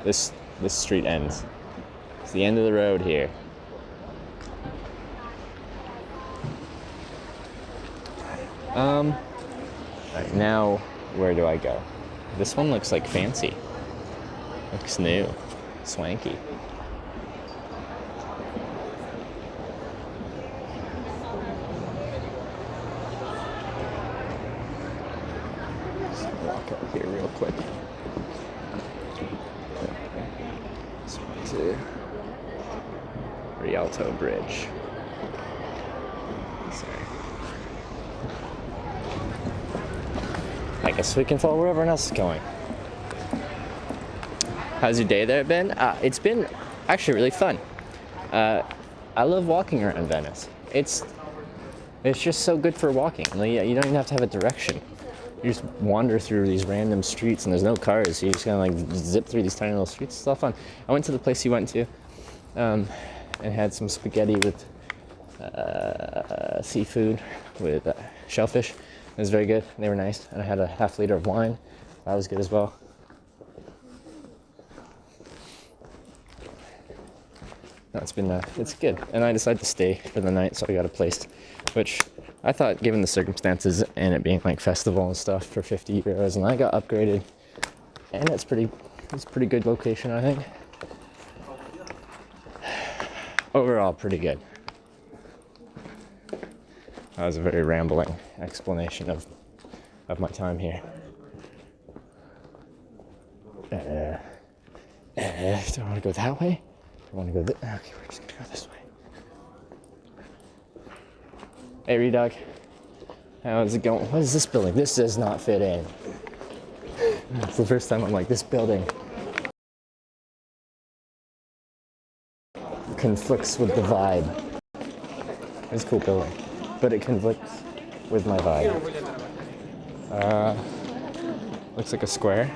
this street ends. It's the end of the road here. Right, now where do I go? This one looks like fancy. Looks new, swanky. Just walk up here real quick. This one's a Rialto Bridge. Sorry. I guess we can follow where everyone else is going. How's your day there been? It's been actually really fun. I love walking around Venice. It's just so good for walking. Like, you don't even have to have a direction. You just wander through these random streets and there's no cars, so you just kind of like zip through these tiny little streets. It's all fun. I went to the place you went to and had some spaghetti with seafood with shellfish. It was very good. They were nice. And I had a half liter of wine. That was good as well. No, it's good. And I decided to stay for the night, so I got a place, which I thought, given the circumstances and it being like festival and stuff, for 50 euros, and I got upgraded, and it's a pretty good location, I think. Overall, pretty good. That was a very rambling explanation of my time here. Do I want to go that way? I want to go this. Okay, we're just gonna go this way. Hey, Redog. How's it going? What is this building? This does not fit in. It's the first time I'm like, this building conflicts with the vibe. It's a cool building, but it conflicts with my vibe. Looks like a square.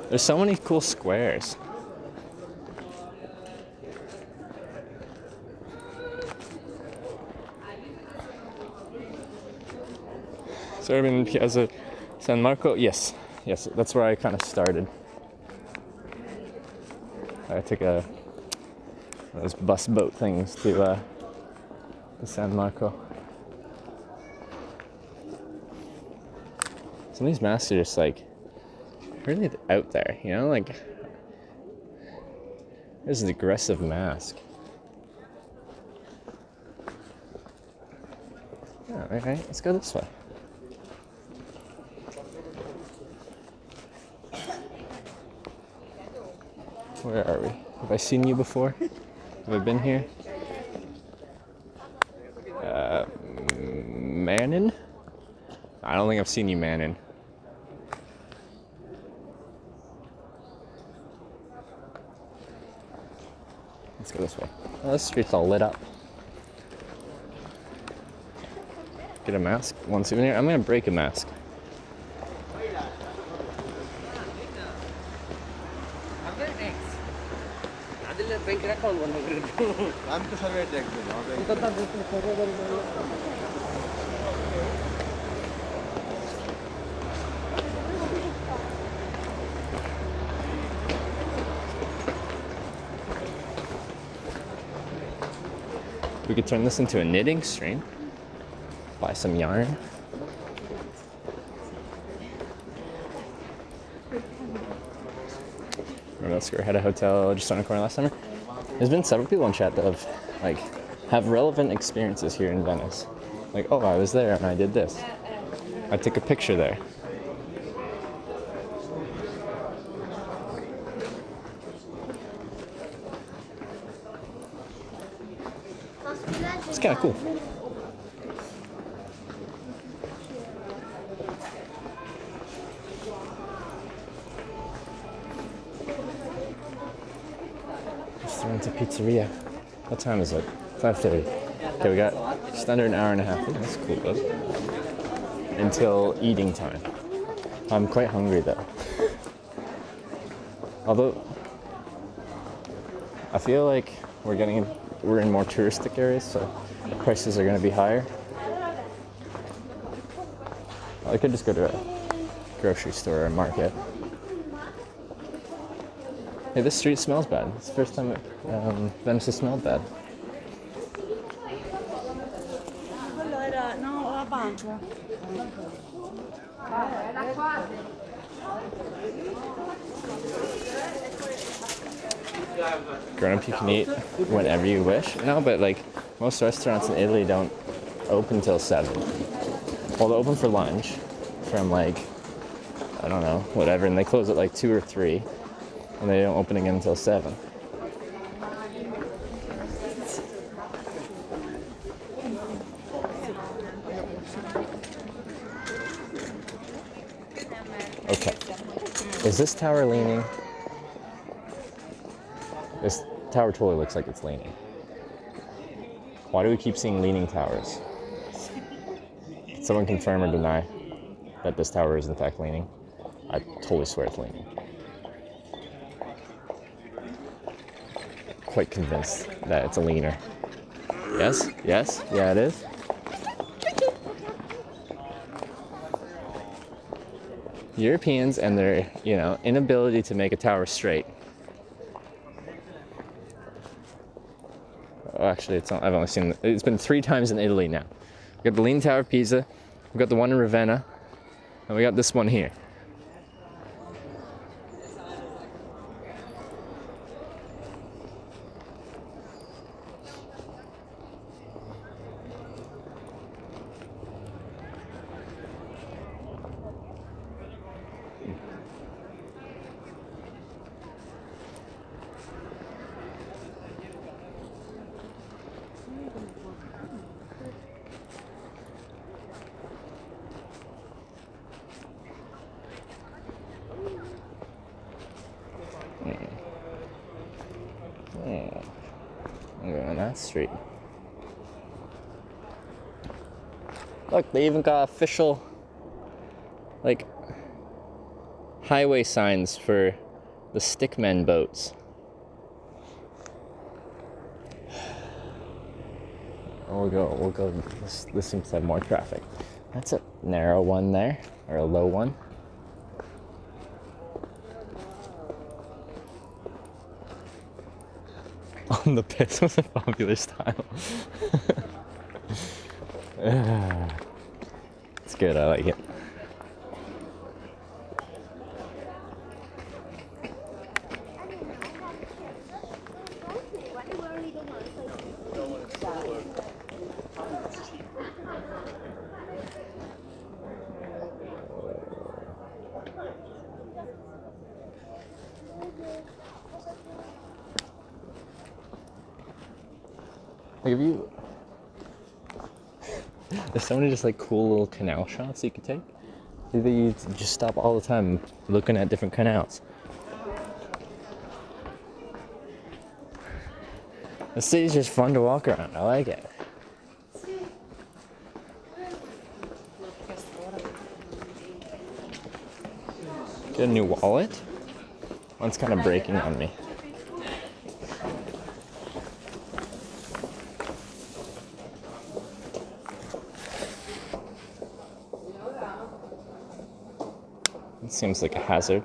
There's so many cool squares. Urban Piazza San Marco. Yes, that's where I kind of started. I took those bus boat things to San Marco. Some of these masks are just like really out there, you know, like this is an aggressive mask. Yeah, all right, let's go this way. Where are we? Have I seen you before? Have I been here? Manon? I don't think I've seen you, Manon. Let's go this way. Oh, this street's all lit up. Get a mask, one souvenir. I'm gonna break a mask. We could turn this into a knitting stream. Buy some yarn. Remember that square had a hotel just on a corner last summer? There's been several people in chat that have relevant experiences here in Venice. Like, oh, I was there and I did this. I took a picture there. It's kind of cool. Into pizzeria. What time is it? 5:30. Okay, we got just under an hour and a half. Ooh, that's cool, though. Until eating time. I'm quite hungry though. Although I feel like we're in more touristic areas, so prices are going to be higher. I could just go to a grocery store or market. Hey, this street smells bad. It's the first time Venice has smelled bad. Grown up, you can eat whenever you wish. No, but like most restaurants in Italy don't open till 7. Well, they open for lunch from like, I don't know, whatever, and they close at like 2 or 3, and they don't open again until 7. Okay. Is this tower leaning? This tower totally looks like it's leaning. Why do we keep seeing leaning towers? Can someone confirm or deny that this tower is in fact leaning? I totally swear it's leaning. Quite convinced that it's a leaner. Yes? Yes? Yeah, it is. Europeans and their, inability to make a tower straight. Oh, actually, I've only seen it's been 3 times in Italy now. We got the Leaning Tower of Pisa, we got the one in Ravenna, and we got this one here. I'm going on that street. Look, they even got official, highway signs for the stickmen boats. We'll go. This seems to have more traffic. That's a narrow one there, or a low one. On the piss was a popular style. It's good, I like it. There's so many just cool little canal shots you could take. You just stop all the time looking at different canals. The city's just fun to walk around. I like it. Get a new wallet? One's kind of breaking on me. It seems like a hazard.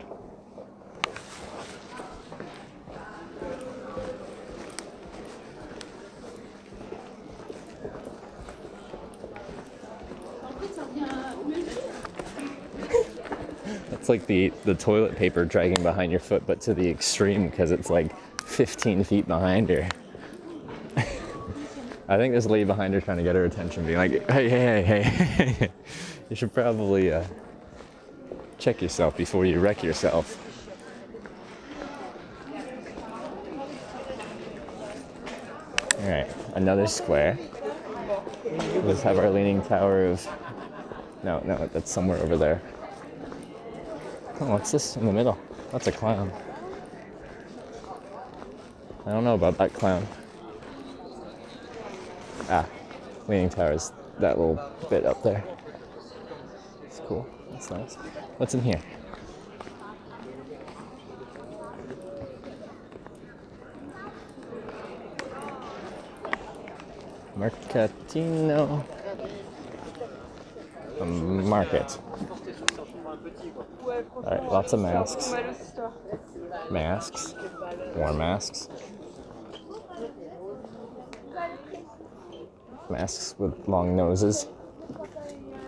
It's like the toilet paper dragging behind your foot, but to the extreme because it's 15 feet behind her. I think this lady behind her trying to get her attention, being like, hey. You should probably check yourself before you wreck yourself. Alright, another square. Let's have our Leaning Tower of... No, that's somewhere over there. Oh, what's this in the middle? That's a clown. I don't know about that clown. Leaning Tower is that little bit up there. It's cool. That's nice. What's in here? Mercatino. A market. Alright, lots of masks. Masks. More masks. Masks with long noses.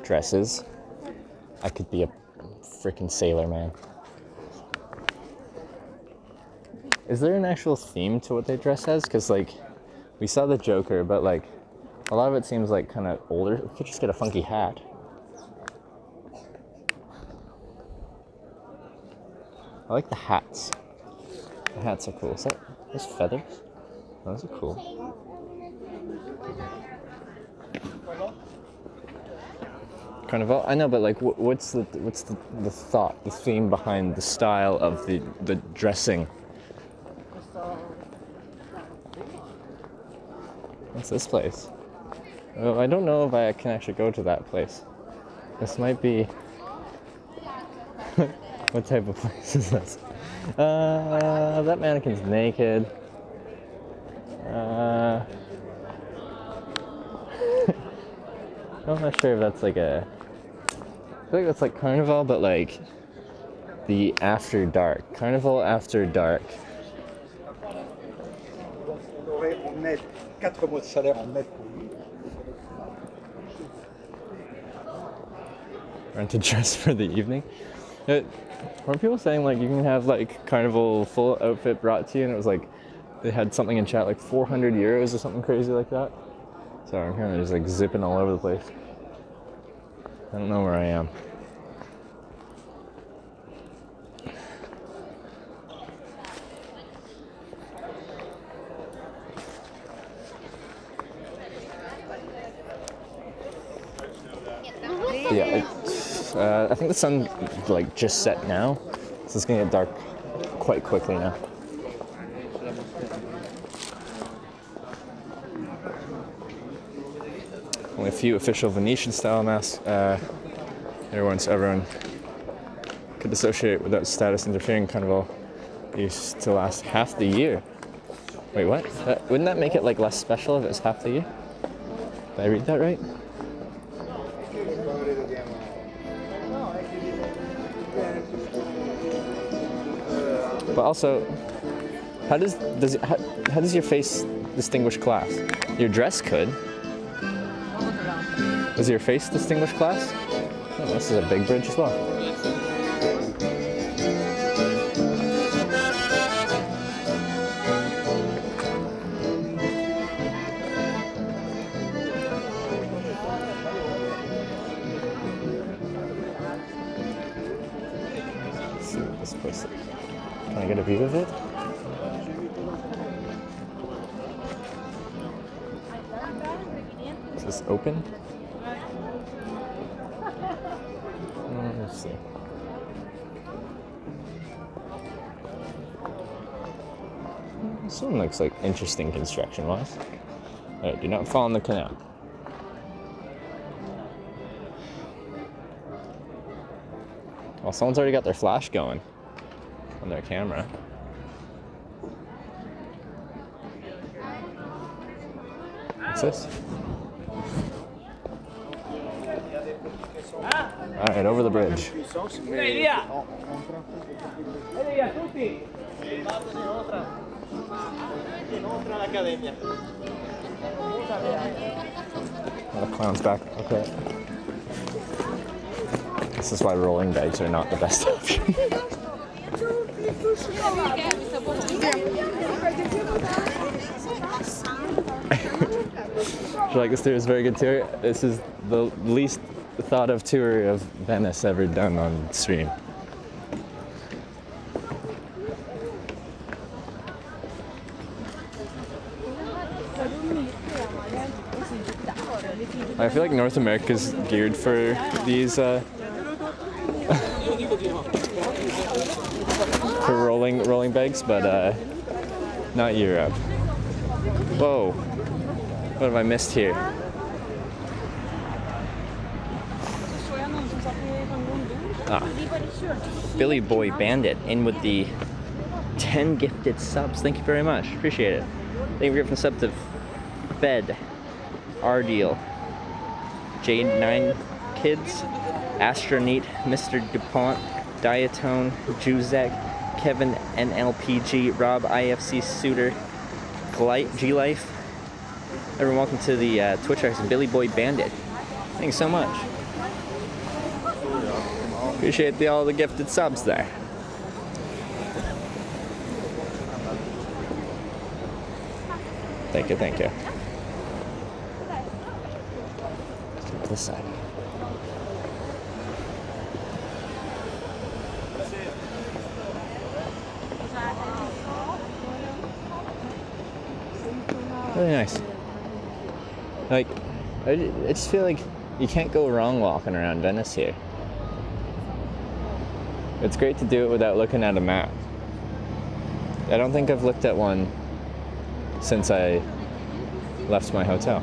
Dresses. I could be a freaking sailor man. Is there an actual theme to what they dress as? Because, like, we saw the Joker, but, like, a lot of it seems, like, kind of older. We could just get a funky hat. I like the hats. The hats are cool. Is that those feathers? Those are cool. Carnival? I know, but like, what's the thought, the theme behind the style of the dressing? What's this place? Oh, I don't know if I can actually go to that place. This might be. What type of place is this? That mannequin's naked. I'm not sure if that's like a. I feel like that's like Carnival, but like the after dark. Carnival after dark. Rent a dress for the evening. Weren't people saying like you can have like Carnival full outfit brought to you, and it was like they had something in chat like 400 euros or something crazy like that? Sorry, I'm kind of just like zipping all over the place. I don't know where I am. Yeah, I think the sun like just set now, so it's gonna get dark quite quickly now. Only a few official Venetian style masks. Everyone could associate without status interfering Carnival used to last half the year. Wait, what? Wouldn't that make it like less special if it was half the year? Did I read that right? But also, how does your face distinguish class? Your dress could. Does your face distinguish class? Oh, this is a big bridge as well. Let's see what this place is. Can I get a view of it? Is this open? Let's see. This one looks like interesting construction-wise. Alright, do not fall in the canal. Well, someone's already got their flash going on their camera. What's this? Alright, over the bridge. Oh, the clown's back. Okay. This is why rolling bags are not the best option. Do you like this tour? It's a very good tour. This is the least thought of tour of Venice ever done on stream. I feel like North America's geared for these for rolling bags, but not Europe. Whoa, what have I missed here? Billy Boy Bandit in with the 10 gifted subs. Thank you very much. Appreciate it. Thank you for gifting the sub to Fed, Ardeal, Jade 9K, Kids, Astroneat, Mr. DuPont, Diatone, Juzek, Kevin NLPG, Rob IFC Suitor, G-Life. Everyone, welcome to the Twitch X Billy Boy Bandit. Thanks so much. Appreciate all the gifted subs there. Thank you, thank you. Let's go to this side. Really nice. Like, I just feel like you can't go wrong walking around Venice here. It's great to do it without looking at a map. I don't think I've looked at one since I left my hotel.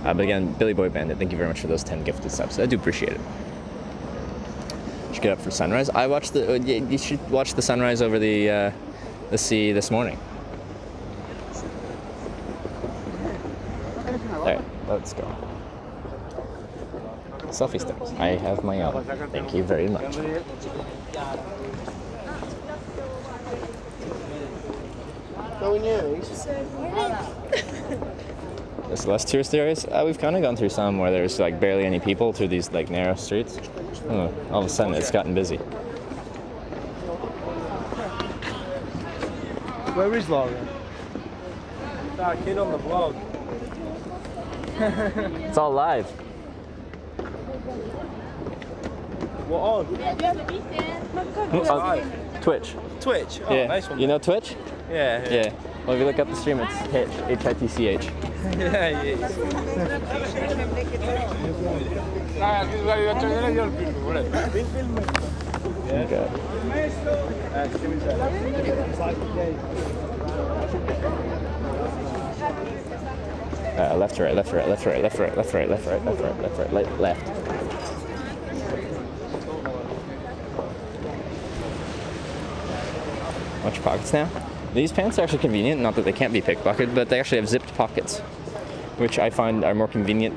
But again, Billy Boy Bandit, thank you very much for those 10 gifted subs. I do appreciate it. Should get up for sunrise. You should watch the sunrise over the sea this morning. Alright, let's go. Selfie sticks. I have my own. Thank you very much. There's less tourist areas. We've kind of gone through some where there's like barely any people through these like narrow streets. All of a sudden it's gotten busy. Where is Laura? That kid on the vlog. It's all live. What on? Twitch. Twitch? Oh, Yeah. nice one. You know Twitch? Yeah. Yeah. Well, if you look up the stream, it's Hitch. H-I-T-C-H. Yeah. Okay. Left to right, left to right, left to right, left to right, left to right, left to right, left to right, left to right, left. Bunch of pockets now. These pants are actually convenient, not that they can't be pickpocketed, but they actually have zipped pockets, which I find are more convenient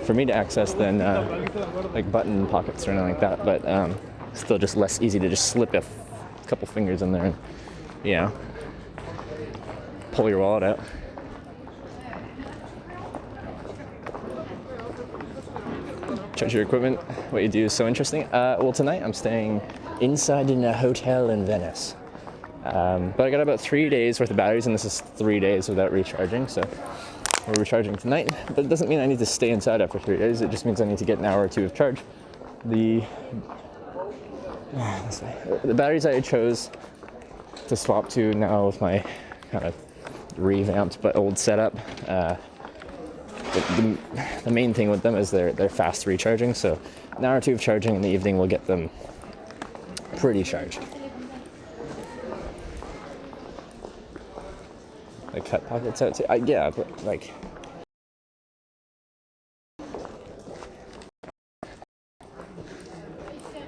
for me to access than like button pockets or anything like that, but still just less easy to just slip a couple fingers in there and, you know, pull your wallet out. Charge your equipment, what you do is so interesting. Well, tonight I'm staying inside in a hotel in Venice. But I got about 3 days worth of batteries, and this is 3 days without recharging, so we're recharging tonight. But it doesn't mean I need to stay inside after 3 days, it just means I need to get an hour or two of charge. The batteries I chose to swap to now with my kind of revamped but old setup, the main thing with them is they're fast recharging, so an hour or two of charging in the evening will get them pretty charged. I cut pockets out too. Yeah, but like.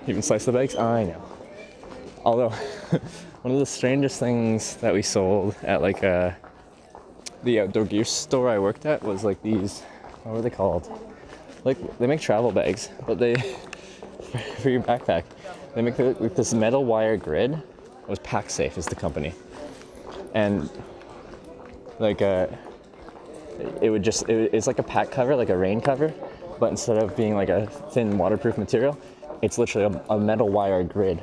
Even slice the bags? I know. Although, one of the strangest things that we sold at like the outdoor gear store I worked at was like these, what were they called? Like, they make travel bags, but they, for your backpack, they make like this metal wire grid. It was PackSafe is the company. And like it's like a pack cover, like a rain cover, but instead of being like a thin waterproof material, it's literally a metal wire grid.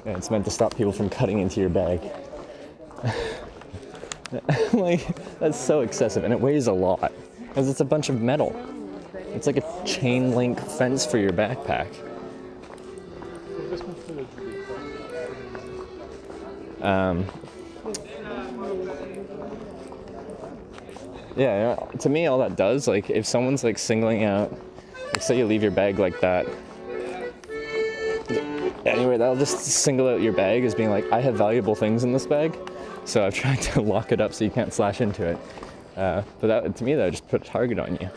And it's meant to stop people from cutting into your bag. Like, that's so excessive, and it weighs a lot, because it's a bunch of metal. It's like a chain link fence for your backpack. Yeah, to me all that does, like if someone's like singling out, like say you leave your bag like that, anyway, that'll just single out your bag as being like, I have valuable things in this bag, so I've tried to lock it up so you can't slash into it. But that, to me, that would just put a target on you.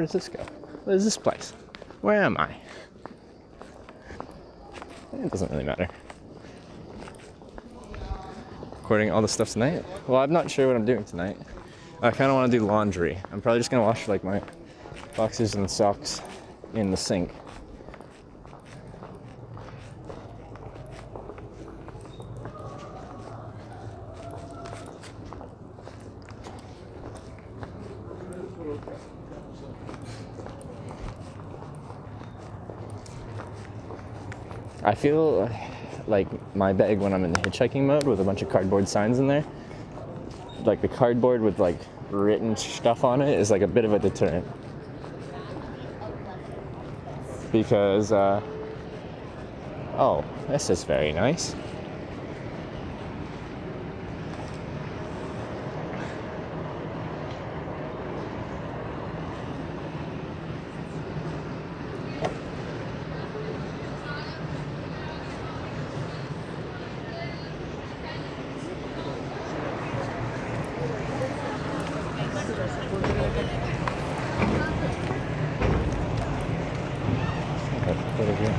Where does this go? What is this place? Where am I? It doesn't really matter. Recording all the stuff tonight? Well, I'm not sure what I'm doing tonight. I kind of want to do laundry. I'm probably just going to wash like my boxers and socks in the sink. I feel like my bag when I'm in the hitchhiking mode with a bunch of cardboard signs in there, like the cardboard with like written stuff on it is like a bit of a deterrent. Because, oh, this is very nice.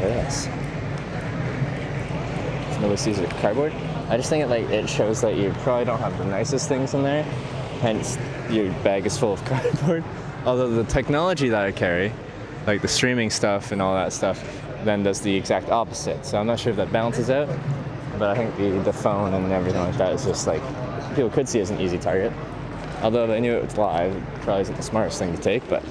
Yes. Nobody sees it cardboard. I just think it shows that you probably don't have the nicest things in there, hence your bag is full of cardboard. Although the technology that I carry, like the streaming stuff and all that stuff, then does the exact opposite. So I'm not sure if that balances out, but I think the phone and everything like that is just like, people could see as an easy target. Although they knew it was live, it probably isn't the smartest thing to take, but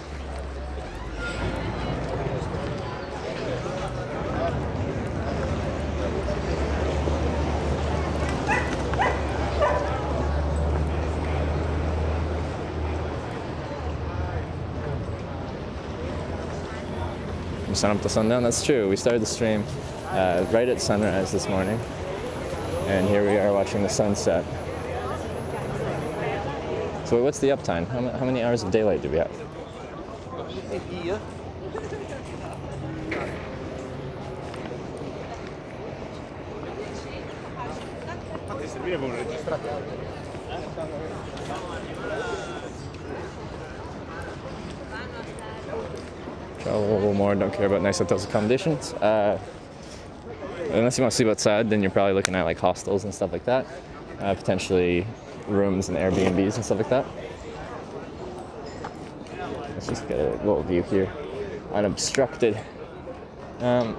from sun up to sundown. That's true. We started the stream right at sunrise this morning, and here we are watching the sunset. So what's the uptime? How many hours of daylight do we have? Travel a little more, don't care about nice hotels accommodations. Unless you want to sleep outside, then you're probably looking at like hostels and stuff like that. Potentially rooms and Airbnbs and stuff like that. Let's just get a little view here. Unobstructed. And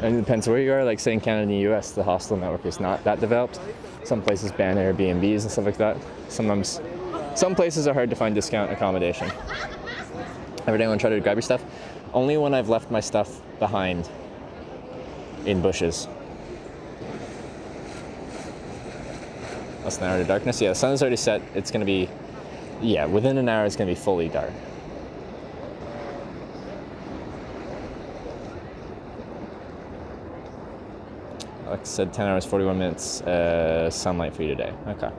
it depends where you are. Like say in Canada and the US, the hostel network is not that developed. Some places ban Airbnbs and stuff like that. Sometimes, some places are hard to find discount accommodation. Ever anyone try to grab your stuff? Only when I've left my stuff behind in bushes. Less than an hour to darkness. Yeah, the sun is already set. It's going to be, yeah, within an hour it's going to be fully dark. Like I said, 10 hours, 41 minutes sunlight for you today. Okay.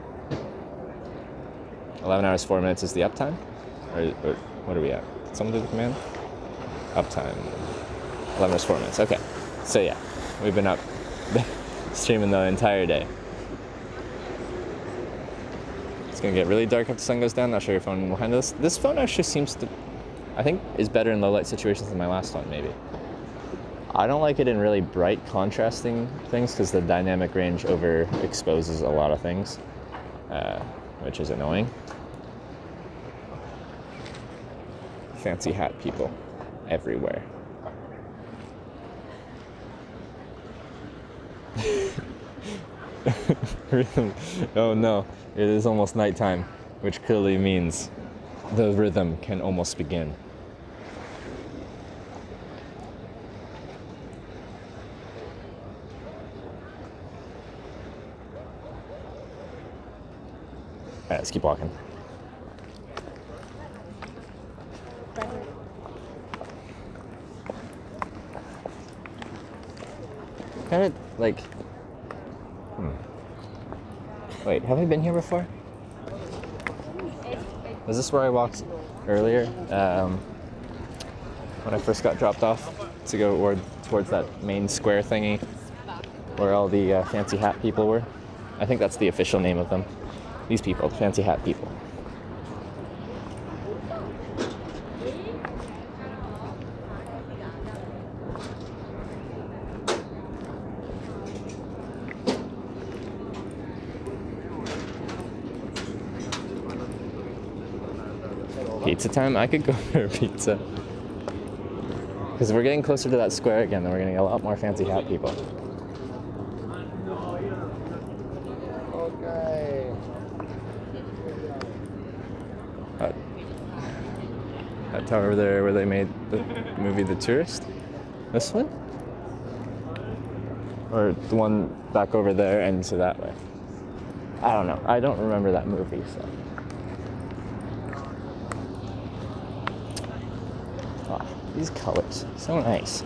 11 hours, 4 minutes is the uptime? Or what are we at? Did someone do the command? Uptime. 11 hours, 4 minutes. Okay. So yeah, we've been up streaming the entire day. It's gonna get really dark after the sun goes down. Not sure your phone will handle this. This phone actually seems to, I think, is better in low light situations than my last one, maybe. I don't like it in really bright contrasting things because the dynamic range overexposes a lot of things, which is annoying. Fancy hat people everywhere. Oh no, it is almost nighttime, which clearly means the rhythm can almost begin. All right, let's keep walking. Kind of like, wait, have I been here before? Was this where I walked earlier when I first got dropped off to go towards that main square thingy where all the fancy hat people were? I think that's the official name of them. These people, fancy hat people. pizza time, I could go for a pizza. Because we're getting closer to that square again, and we're getting a lot more fancy hat people. Okay. That tower over there where they made the movie The Tourist? This one? Or the one back over there and to that way? I don't know. I don't remember that movie, so. Oh, these colors, so nice.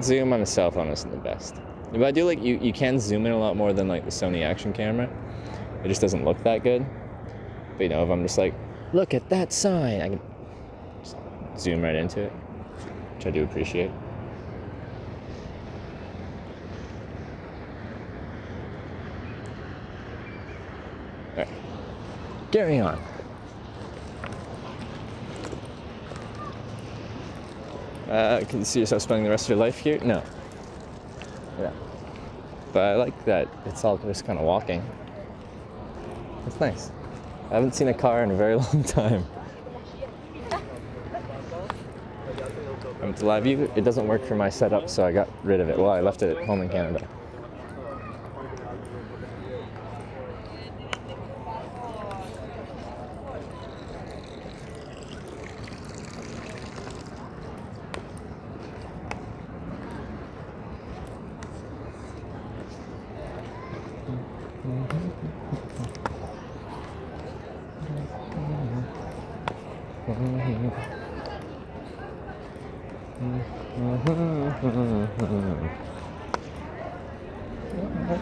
Zoom on a cell phone isn't the best. But I do like, you can zoom in a lot more than like the Sony action camera. It just doesn't look that good. But you know, if I'm just like, look at that sign, I can just zoom right into it, which I do appreciate. Alright, carry on. Can you see yourself spending the rest of your life here? No. Yeah. But I like that it's all just kind of walking. It's nice. I haven't seen a car in a very long time. To live view, it doesn't work for my setup, so I got rid of it. Well, I left it at home in Canada.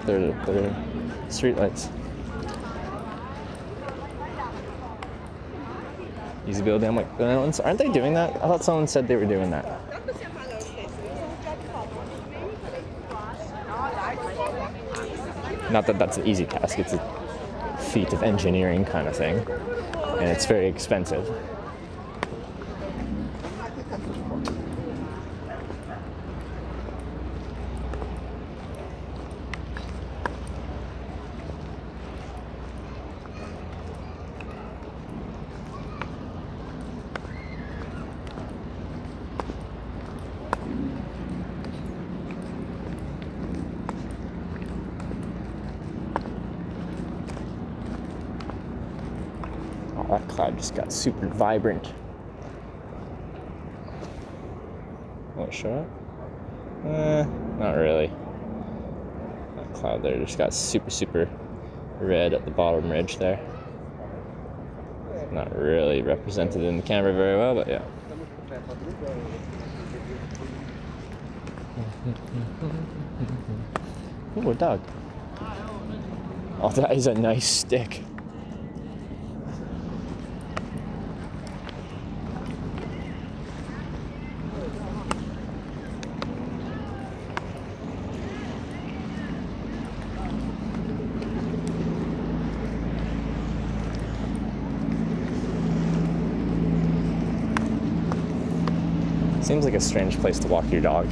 They're street lights. Easy build down like the Netherlands. Aren't they doing that? I thought someone said they were doing that. Not that that's an easy task, it's a feat of engineering kind of thing. And it's very expensive. That cloud just got super vibrant. Will it show up? Not really. That cloud there just got super red at the bottom ridge there. Not really represented in the camera very well, but yeah. Ooh, a dog. Oh, that is a nice stick. Seems like a strange place to walk your dog.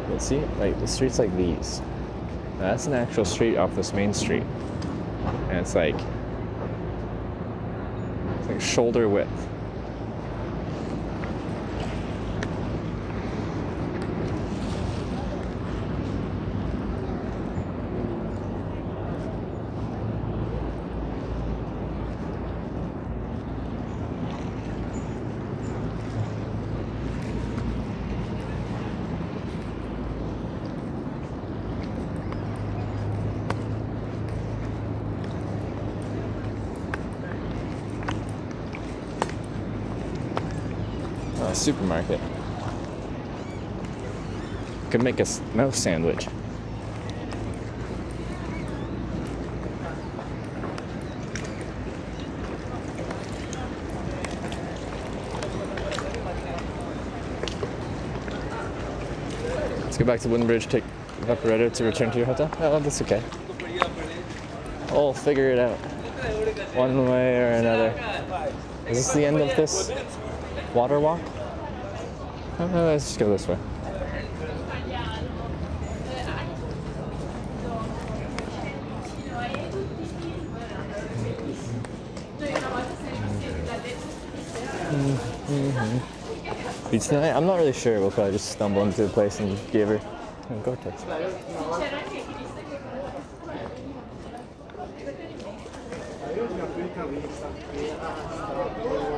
You'll see, like the streets like these. Now, that's an actual street off this main street. And it's like shoulder width. supermarket. Could make a mouse sandwich. Let's go back to Wooden Bridge, take Vaporetto to return to your hotel. Oh, that's okay. I'll figure it out. One way or another. Is this the end of this water walk? Let's just go this way. Beach tonight? I'm not really sure. We'll probably just stumble into the place and give her a Gore-Tex.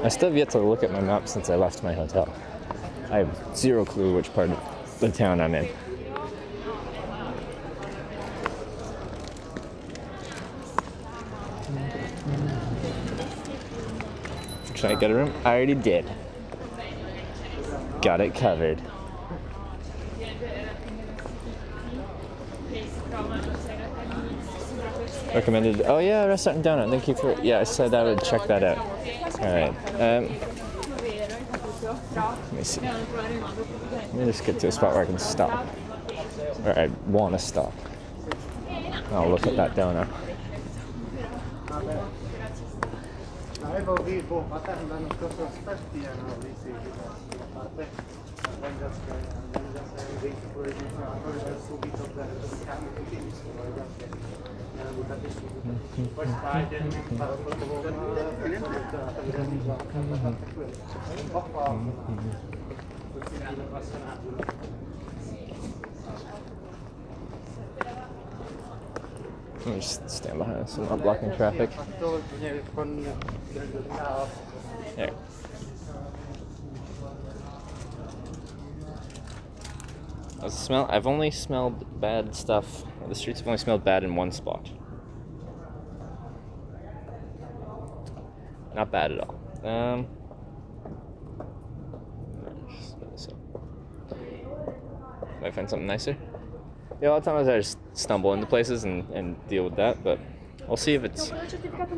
I still have yet to look at my map since I left my hotel. I have zero clue which part of the town I'm in. Should I get a room? I already did. Got it covered. Recommended. Oh yeah, restaurant and donut. Thank you for. Yeah, I said I would check that out. All right. Let me see. Let me just get to a spot where I can stop. Or I want to stop. I'll look at that donut. Let me just stand behind this. I'm not blocking traffic. There. How's the smell? I've only smelled bad stuff. The streets have only smelled bad in one spot. Not bad at all. Might find something nicer. Yeah, a lot of times I just stumble into places and deal with that, but we'll see if it's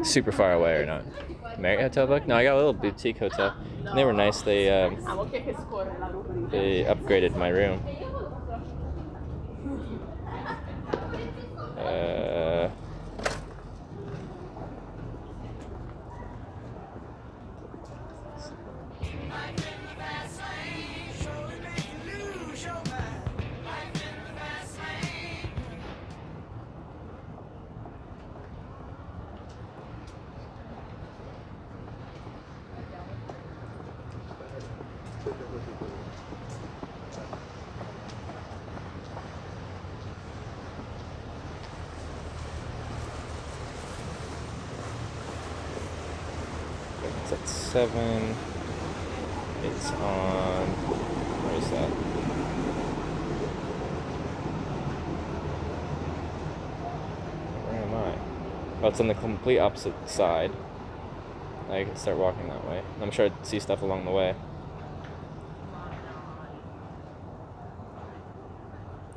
super far away or not. Marriott Hotel book? No, I got a little boutique hotel. And they were nice. They upgraded my room. It's at 7. It's on. Where is that? Where am I? Oh, it's on the complete opposite side. I can start walking that way. I'm sure I'd see stuff along the way.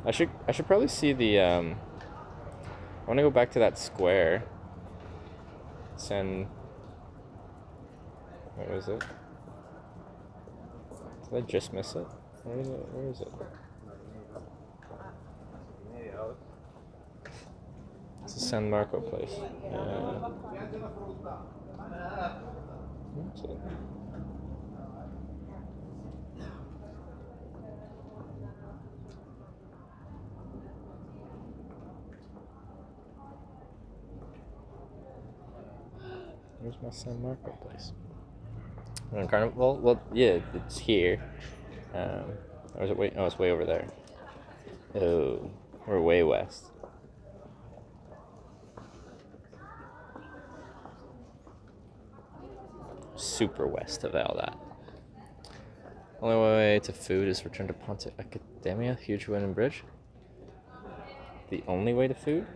I should probably see the. I want to go back to that square. Where is it? Did I just miss it? Where is it? Where is it? It's the San Marco place. Where is it? Where's my San Marco place? Carnival? Well, yeah, it's here. Or is it way? Oh, it's way over there. Oh, we're way west. Super west of all that. Only way to food is return to Ponte Academia, huge wooden bridge. The only way to food?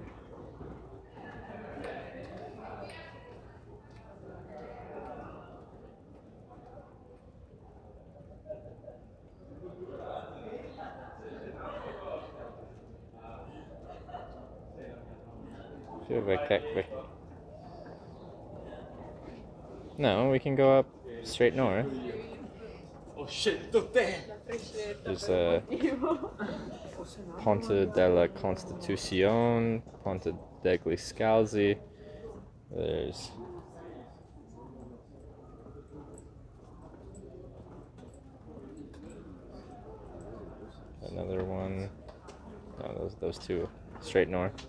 No, we can go up straight north. Oh shit, look there! There's Ponte della Constituzione, Ponte degli Scalzi. There's another one. No, those two straight north.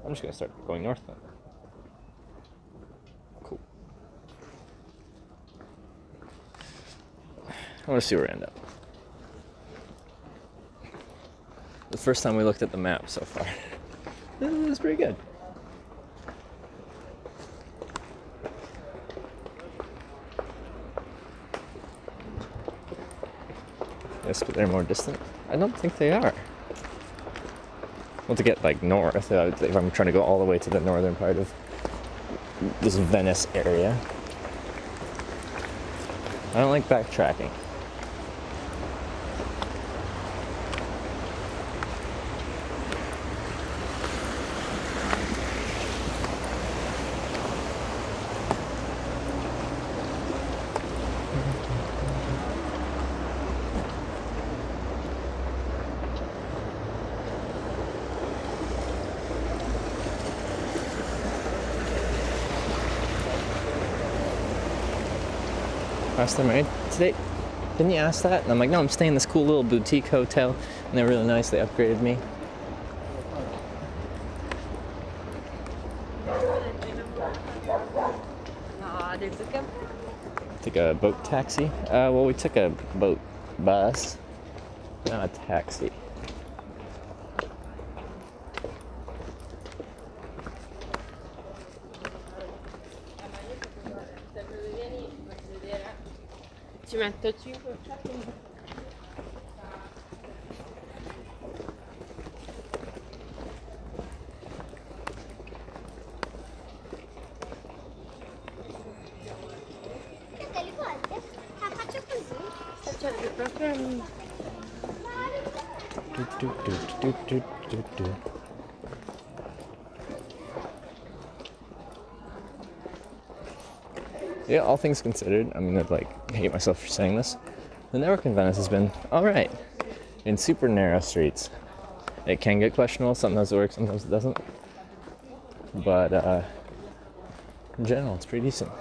I'm just gonna start going north then. Cool. I want to see where we end up. The first time we looked at the map so far. This is pretty good. Yes, but they're more distant. I don't think they are. Well, to get like north, if I'm trying to go all the way to the northern part of this Venice area. I don't like backtracking. Asked them, right? Today, didn't you ask that? And I'm like, no, I'm staying in this cool little boutique hotel. And they're really nice. They upgraded me. Took a boat taxi. Well, we took a boat bus, not a taxi. Ci metto 5 Delle volte faccio così. Faccio proprio Yeah, all things considered, I'm gonna like hate myself for saying this. The network in Venice has been alright. In super narrow streets. It can get questionable, sometimes it works, sometimes it doesn't. But in general, it's pretty decent.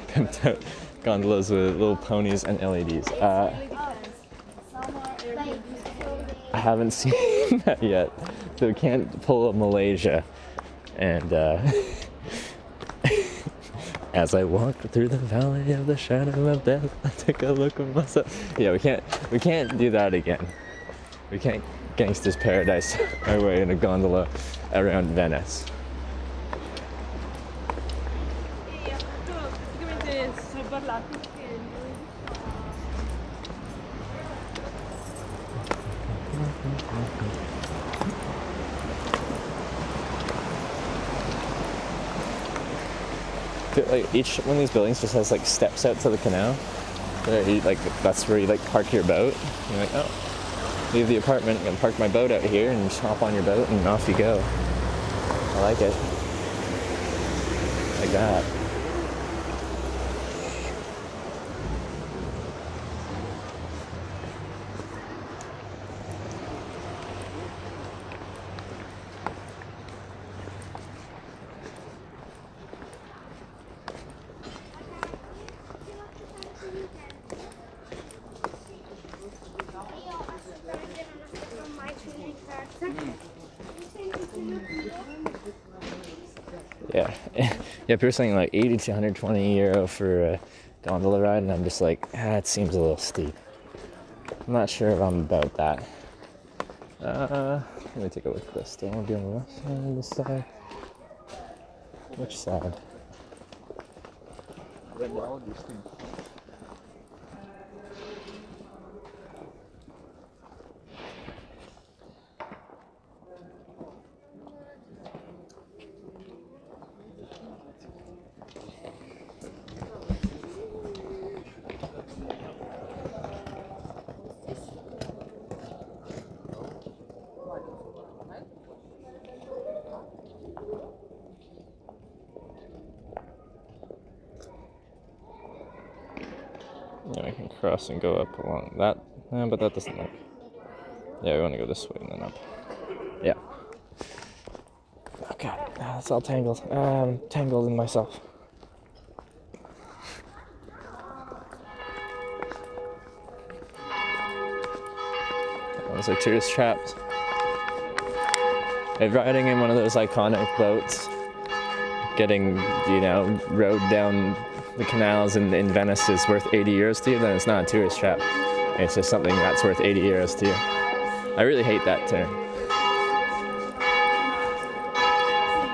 Pimped out gondolas with little ponies and LEDs. I haven't seen that yet, so we can't pull a Malaysia. And as I walked through the valley of the shadow of death, I took a look at myself. Yeah, we can't do that again. We can't gangster's paradise our way in a gondola around Venice. Like each one of these buildings just has like steps out to the canal. That's where you like park your boat. You're like, oh, leave the apartment, I'm gonna park my boat out here and just hop on your boat and off you go. I like it. Like that. Yeah, yeah. People are saying like 80 to 120 euro for a gondola ride, and I'm just like, it seems a little steep. I'm not sure if I'm about that. Let me take a look at this. Do I want to be on the left side or this side? Which side? across and go up along that. But that doesn't work. Yeah, we want to go this way and then up. Yeah. Oh god, it's all tangled. I'm tangled in myself. Those are tourist traps. If riding in one of those iconic boats, getting, rowed down the canals in Venice is worth 80 euros to you, then it's not a tourist trap. It's just something that's worth 80 euros to you. I really hate that term.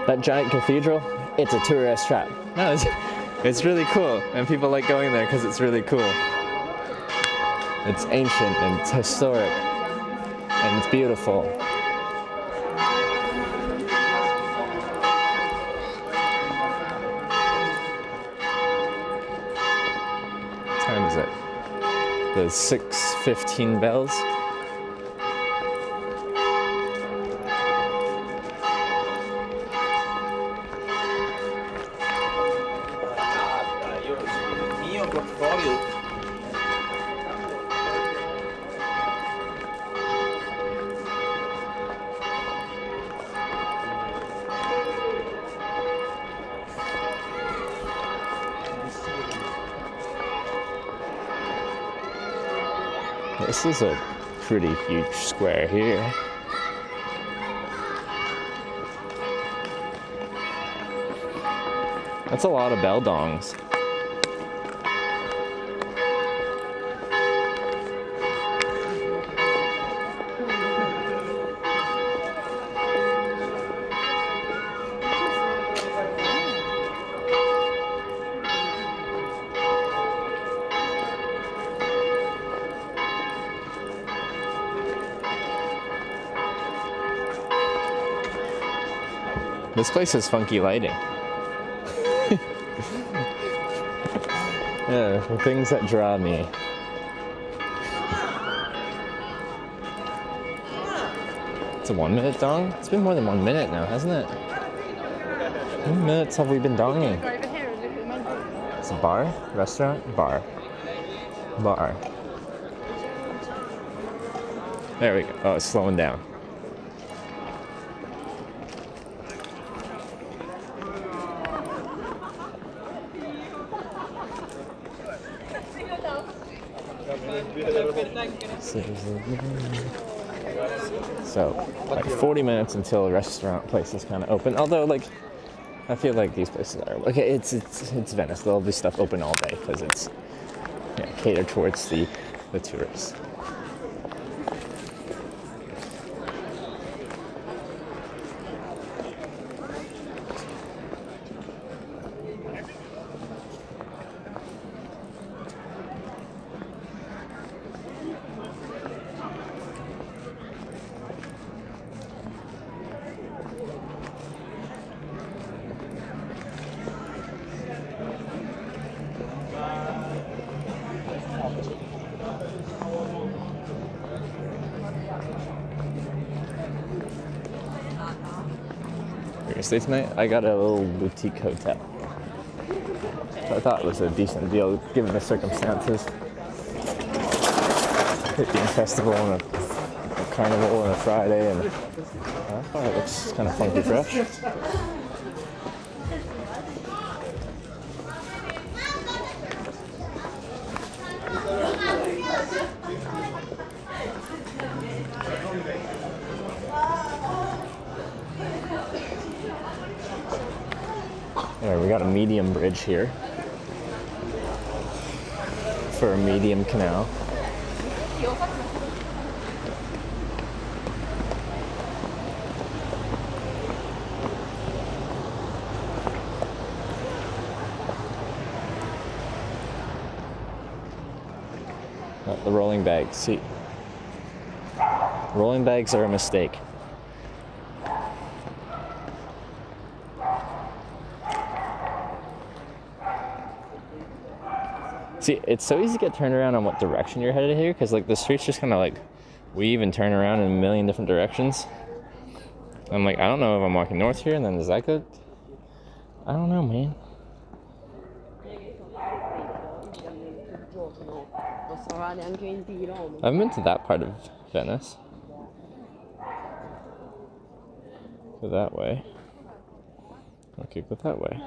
That giant cathedral, it's a tourist trap. No, it's really cool, and people like going there because it's really cool. It's ancient and it's historic, and it's beautiful. What time is it? The 6:15 bells. This is a pretty huge square here. That's a lot of bell dongs. This place has funky lighting. Yeah, the things that draw me. It's a 1 minute dong? It's been more than 1 minute now, hasn't it? How many minutes have we been donging? It's a bar? Restaurant? Bar. Bar. There we go. Oh, it's slowing down. So, like 40 minutes until a restaurant place is kind of open. Although, like, I feel like these places are okay. It's Venice. There'll be stuff open all day because it's catered towards the tourists. Stay tonight? I got a little boutique hotel. I thought it was a decent deal given the circumstances. It being a festival and a carnival and a Friday, and I thought it looks kind of funky fresh. There, we got a medium bridge here for a medium canal. The rolling bags. See, rolling bags are a mistake. See, it's so easy to get turned around on what direction you're headed here, because like the streets just kind of like weave and turn around in a million different directions. I'm like, I don't know if I'm walking north here, and then is that good? I don't know, man. va neanche 20 km. I haven't been to that part of Venice. Go that way. Okay, go that way.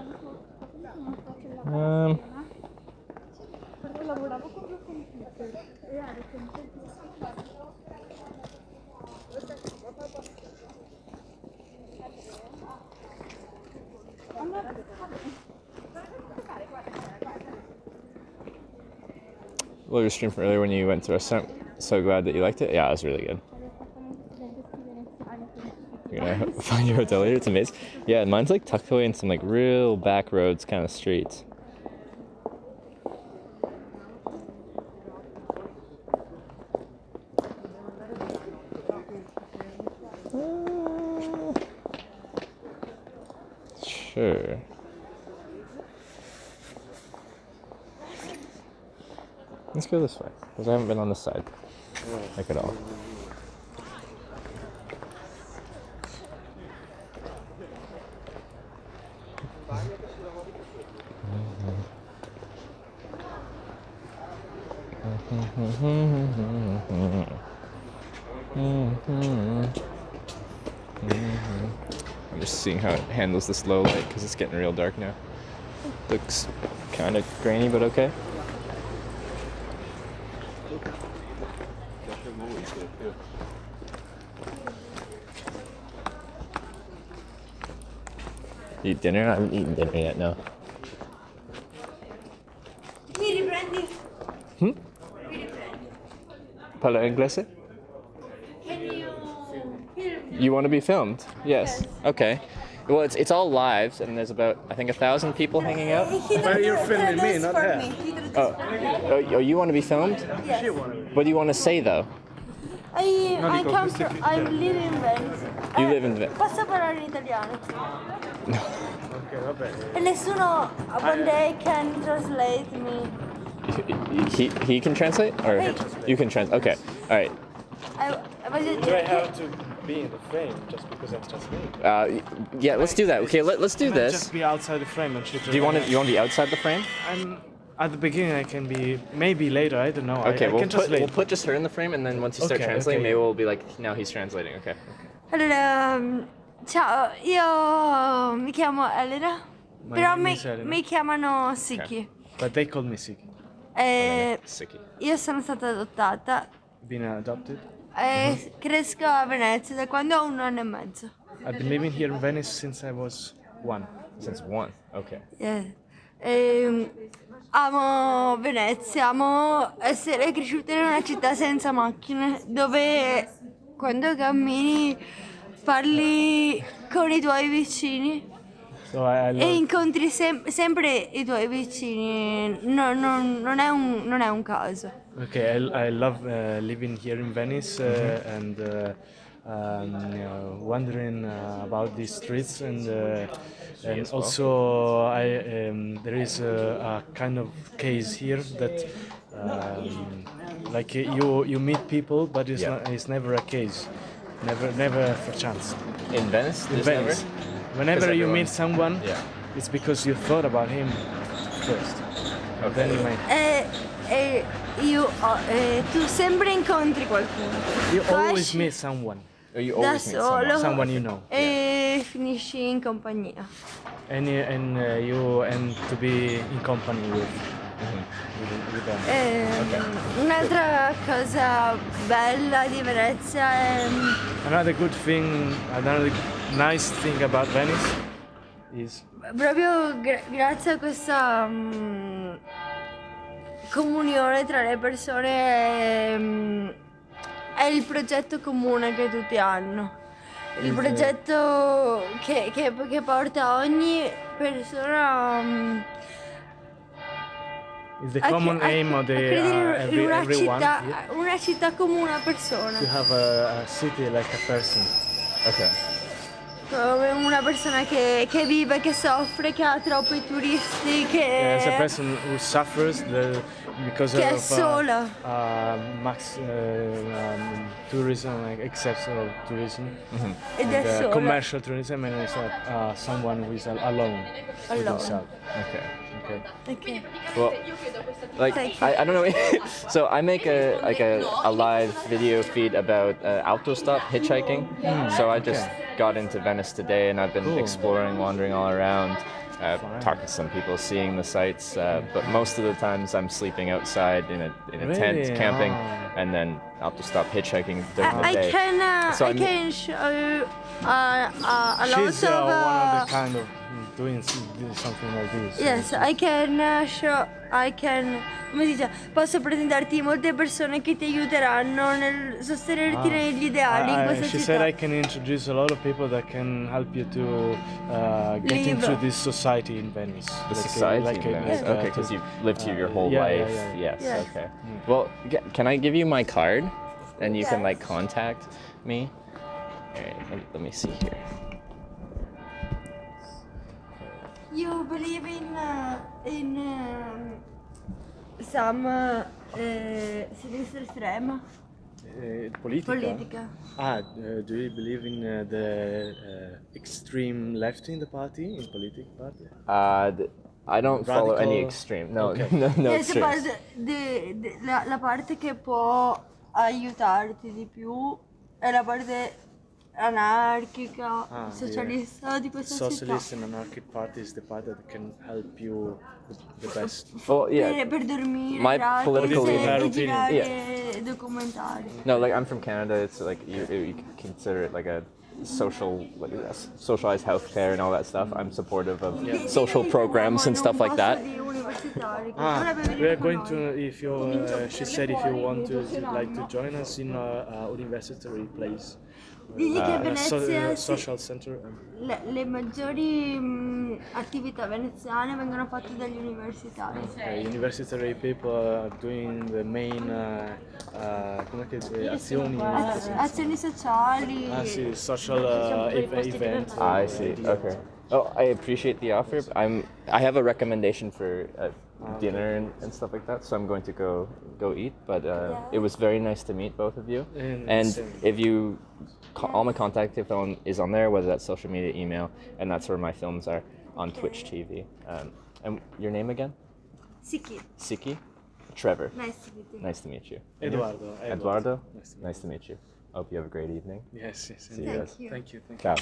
Love your stream from earlier when you went to a restaurant. So glad that you liked it. Yeah, it was really good. You're gonna find your hotel later. It's amazing. Yeah, mine's like tucked away in some like real back roads kind of streets. Sure. Let's go this way, because I haven't been on this side, like at all. I'm just seeing how it handles this low light, because it's getting real dark now. Looks kind of grainy, but okay. Eat dinner? I haven't eaten dinner yet, no. Parla inglese? You want to be filmed? Yes. Okay. Well, it's all live, and there's about, I think, 1,000 people hanging out. But you're filming me, not her. Oh, you want to be filmed? Yes. What do you want to say, though? I come from, I live in Venice. You live in Venice. Posso parlare in italiano? Ok, vabbè. E nessuno, one day, can translate me. He can translate? Or Hey. you can translate? Okay. All right. Do I have to be in the frame just because I'm translating? Yeah, let's do that. Okay, let's do this. Just be outside the frame and shoot. Do you want to be outside the frame? At the beginning, I can be. Maybe later, I don't know. Okay, I can we'll put just her in the frame, and then once you start Okay, translating, okay. maybe we'll be like, now he's translating. Okay. Allora, ciao, io mi chiamo Elena, My però name is Elena. mi chiamano Siki. But they call me Siki. Sicky. Io sono stata adottata Been adopted. e cresco a Venezia da quando ho 1 anno e mezzo. I've been living here in Venice since I was 1. Since 1. Okay. Amo Venezia, amo essere cresciuta in una città senza macchine, dove quando cammini parli con i tuoi vicini So I e love. incontri sempre i tuoi vicini, non è un caso. Okay, I love living here in Venice and wandering about these streets and also there is a kind of case here that like you meet people, but it's never a case, never for chance. In Venice? In There's Venice, never? whenever 'Cause you everyone- meet someone, Yeah. it's because you thought about him first. Okay. Then you might. Tu sempre incontri qualcuno. You Tu always esci meet someone, Or you da always meet solo someone you know, e finisci in compagnia. and you end to be in company with them. Un'altra cosa bella di Venezia è Another good thing, another nice thing about Venice is proprio grazie a questa comunione tra le persone, è il progetto comune che tutti hanno. Il progetto che porta ogni persona is the common aim of a credere in everyone una città come una persona, to have a city like a person. Okay. come una persona che vive, che soffre, che ha troppi turisti, As a che person who suffers because Che è of sola. max tourism, like excessive tourism, ed è sola. commercial tourism, and it's someone who is alone with Alone. himself. Okay. Okay. Okay. Well, like Thank you. I don't know. So I make a live video feed about autostop hitchhiking. So I just got into Venice today, and I've been Cool. exploring, wandering all around, Fine. talking to some people, seeing the sights. But most of the times I'm sleeping outside in a tent, Really? camping, Ah. and then autostop hitchhiking during the I day. can So I I'm- can show you a lot She's of one of the kind of doing something like this. yes, I can show I can come si dice, posso presentarti molte persone che ti aiuteranno nel sostenerti negli ideali in questa She città. said I can introduce a lot of people that can help you to get Live. into this society in Venice. The society in Venice. Okay, because you've lived here your whole life. Yes. Yes. Okay. Well, can I give you my card, and you can like contact me? All right. Let me see here. You believe in some sinistra estrema? Politica? Do you believe in the extreme left in the party, in political party? I don't follow any Radical- extreme. No, Okay. no Yes, extremes. but la parte che può aiutarti di più è la parte anarchica, socialista di questa Socialist città. and anarchic party is the party that can help you the best. Well, yeah. Per dormire, My gratis, political e leader- girare documentari. No, like I'm from Canada. It's like you can consider it like a social, like socialized healthcare and all that stuff. I'm supportive of social programs and stuff like that. We are going to, if you, she said if you want to like to join us in a university place, Digli che a Venezia, social center. le maggiori attività veneziane vengono fatte dagli universitari. University people are doing the main come che si azioni. Azioni sociali. Sì, social event. I see. Okay. Oh, I appreciate the offer. I have a recommendation for dinner and stuff like that, so I'm going to go eat. But it was very nice to meet both of you. And if you, all my contact info is on there, whether that's social media, email, and that's where my films are on Twitch TV. And your name again? Siki. Siki? Trevor. Nice to meet you. Nice to meet you. Eduardo. Eduardo? Nice to meet Nice to meet you. Hope you have a great evening. Yes. See you guys. Thank you. Ciao.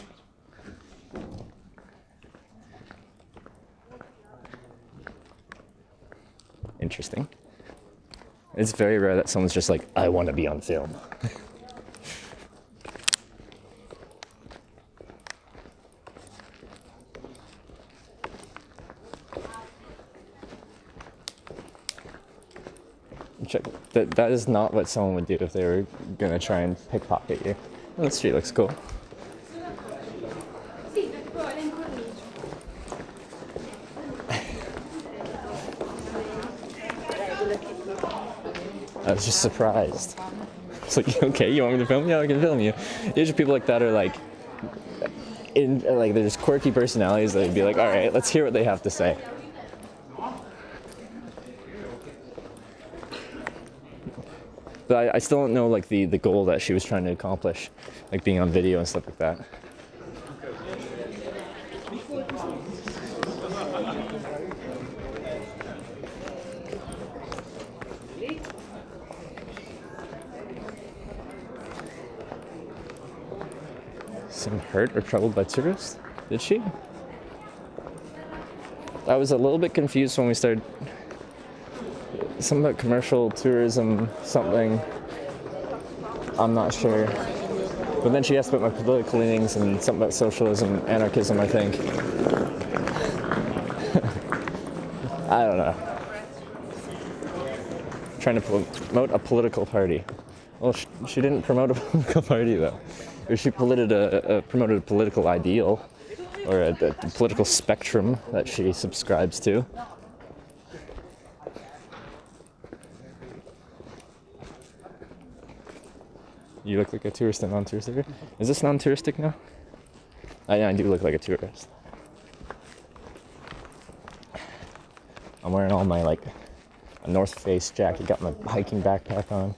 Interesting. It's very rare that someone's just like, I want to be on film. Check. That is not what someone would do if they were gonna try and pickpocket you. Oh, the street looks cool. I was just surprised. It's like, okay, you want me to film? Yeah, I can film you. Usually people like that are like, they're just quirky personalities. They'd be like, all right, let's hear what they have to say. But I still don't know like the goal that she was trying to accomplish, like being on video and stuff like that. Seem hurt or troubled by tourists? Did she? I was a little bit confused when we started. Something about commercial tourism, something. I'm not sure. But then she asked about my political leanings and something about socialism, anarchism, I think. I don't know. Trying to promote a political party. Well, she didn't promote a political party though. Or she promoted a political ideal, or a political spectrum that she subscribes to. You look like a tourist and non-tourist here. Is this non-touristic now? I do look like a tourist. I'm wearing all my like a North Face jacket, got my hiking backpack on.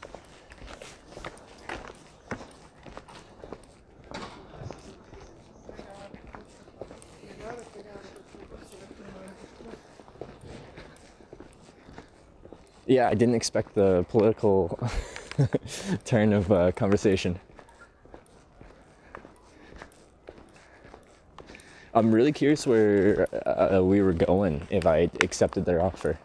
Yeah, I didn't expect the political turn of conversation. I'm really curious where we were going if I accepted their offer.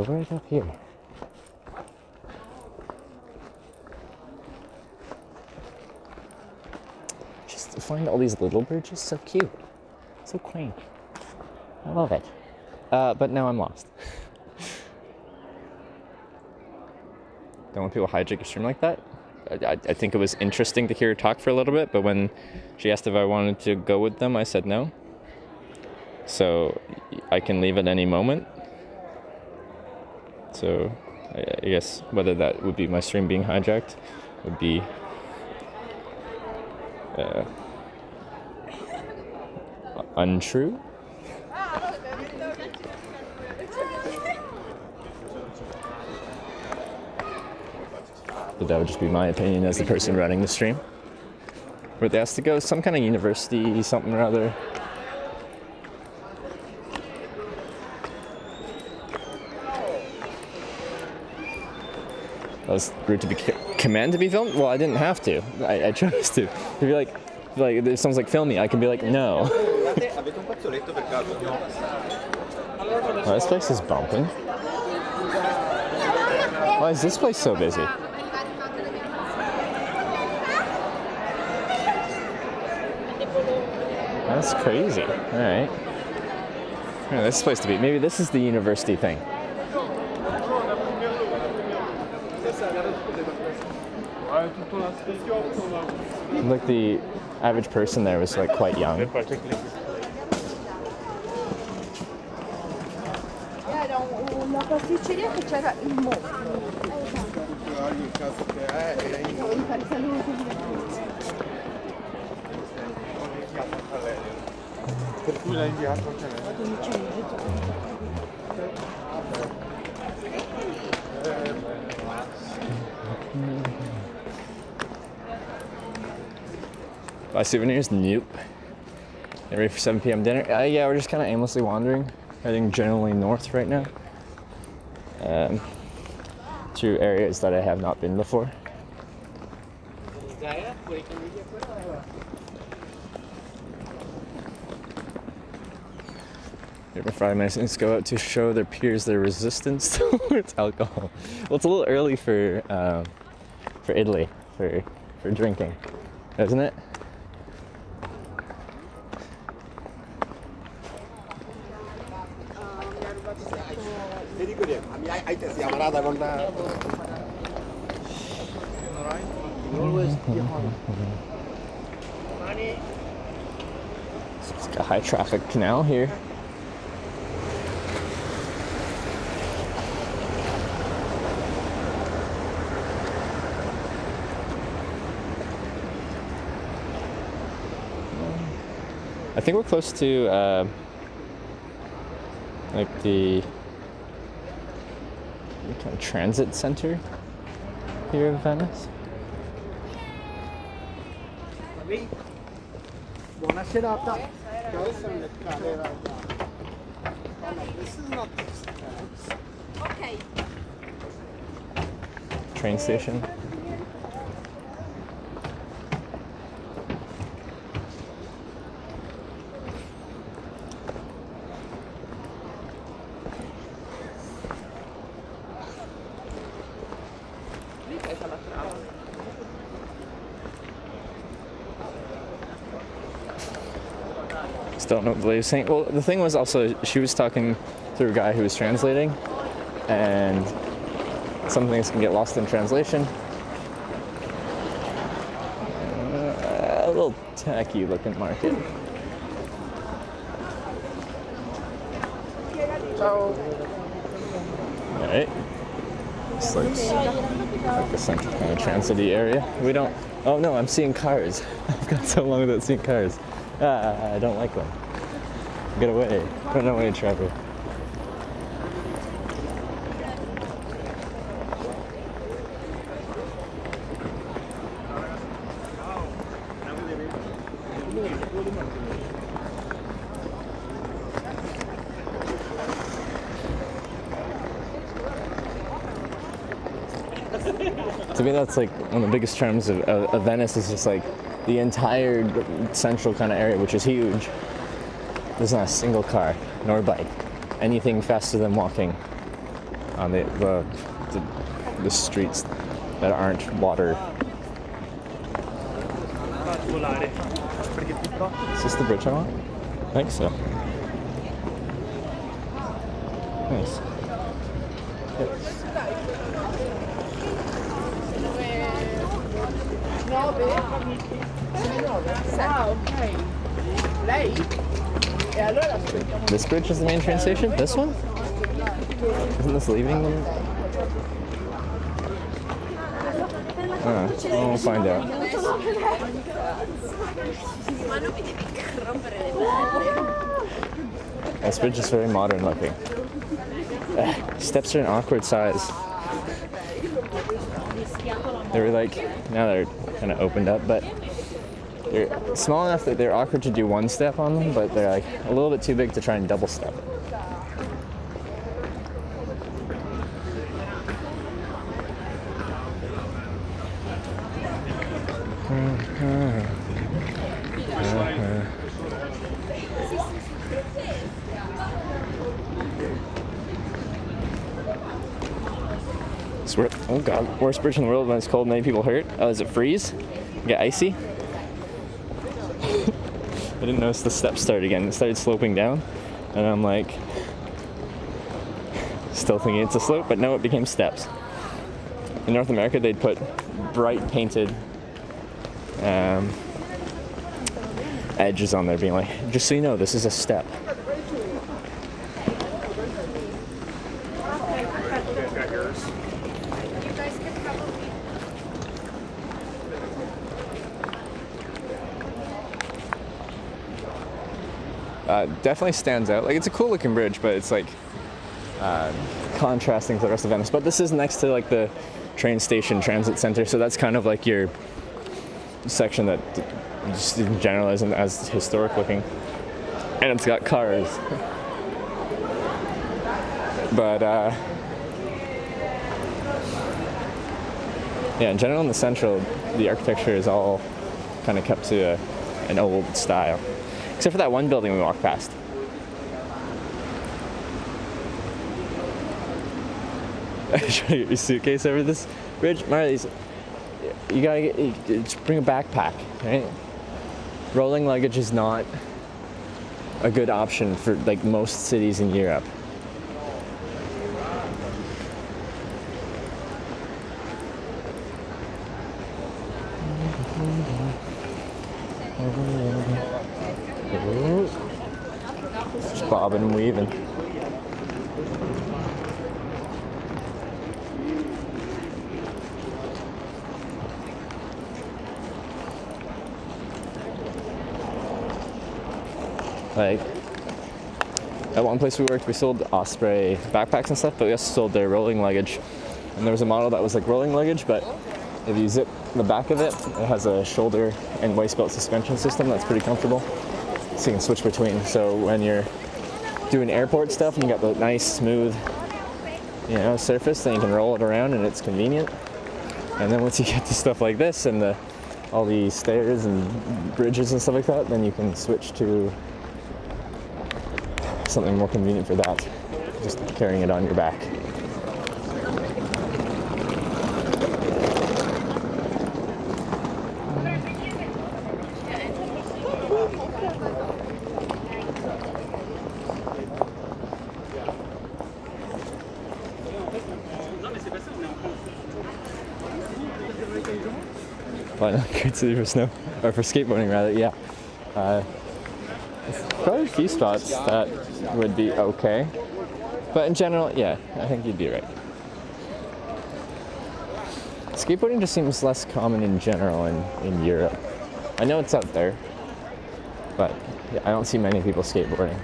Right up here. Just to find all these little bridges, so cute, so quaint. I love it. But now I'm lost. Don't want people to hijack a stream like that. I think it was interesting to hear her talk for a little bit, but when she asked if I wanted to go with them, I said no. So I can leave at any moment. So I guess whether that would be my stream being hijacked would be untrue. But that would just be my opinion as the person running the stream. Where they asked to go, some kind of university, something or other. I was rude to be commanded to be filmed? Well, I didn't have to. I chose to. To be like if someone's like, film me, I can be like, no. Oh, this place is bumping. Why is this place so busy? That's crazy. All right. Yeah, this is supposed to be. Maybe this is the university thing. Like the average person there was like quite young. Una pasticceria che c'era il mostro. Per cui l'ha inviato Buy souvenirs? Nope. Get ready for 7 p.m. dinner? Yeah, we're just kind of aimlessly wandering, heading generally north right now. Through areas that I have not been before. Different Friday Masons go out to show their peers their resistance towards alcohol. Well, it's a little early for Italy for drinking, isn't it? It's got a high traffic canal here. I think we're close to like the kind of transit center here in Venice. Buona serata. This is not Ok. Train station. Don't know what the lady was saying. Well, the thing was also, she was talking to a guy who was translating, and some things can get lost in translation. A little tacky looking market. Alright. It's like the central kind of transit-y area. We don't. Oh no, I'm seeing cars. I've got so long without seeing cars. I don't like them. Get away. Run away, Trevor. To me, that's like one of the biggest charms of Venice is just like the entire central kind of area, which is huge. There's not a single car nor bike, anything faster than walking on the streets that aren't water. Is this the bridge I want? I think so. Nice. This bridge is the main train station? This one? Isn't this leaving them? We'll find out. This bridge is very modern looking. Steps are an awkward size. They were like, now they're kind of opened up, but they're small enough that they're awkward to do one step on them, but they're like a little bit too big to try and double step. Oh god, worst bridge in the world when it's cold, many people hurt. Oh, does it freeze? Get icy? I didn't notice the steps started again. It started sloping down, and I'm like, still thinking it's a slope, but no, it became steps. In North America, they'd put bright painted edges on there, being like, just so you know, this is a step. Definitely stands out. Like, it's a cool looking bridge, but it's like contrasting to the rest of Venice. But this is next to like the train station transit center, so that's kind of like your section that just in general isn't as historic looking, and it's got cars. But yeah, in general in the central, the architecture is all kind of kept to an old style. Except for that one building we walked past. Should I get your suitcase over this bridge? Marley's, you gotta just bring a backpack, right? Rolling luggage is not a good option for like most cities in Europe. Just bobbing and weaving. Like, at one place we worked, we sold Osprey backpacks and stuff, but we also sold their rolling luggage. And there was a model that was like rolling luggage, but if you zip the back of it, it has a shoulder and waist belt suspension system that's pretty comfortable. So you can switch between. So when you're doing airport stuff and you got the nice smooth, you know, surface, then you can roll it around and it's convenient. And then once you get to stuff like this and all the stairs and bridges and stuff like that, then you can switch to something more convenient for that. Just carrying it on your back. Well, not great city for snow, or for skateboarding rather, yeah. Probably a few spots that would be okay, but in general, yeah, I think you'd be right. Skateboarding just seems less common in general in Europe. I know it's out there, but yeah, I don't see many people skateboarding.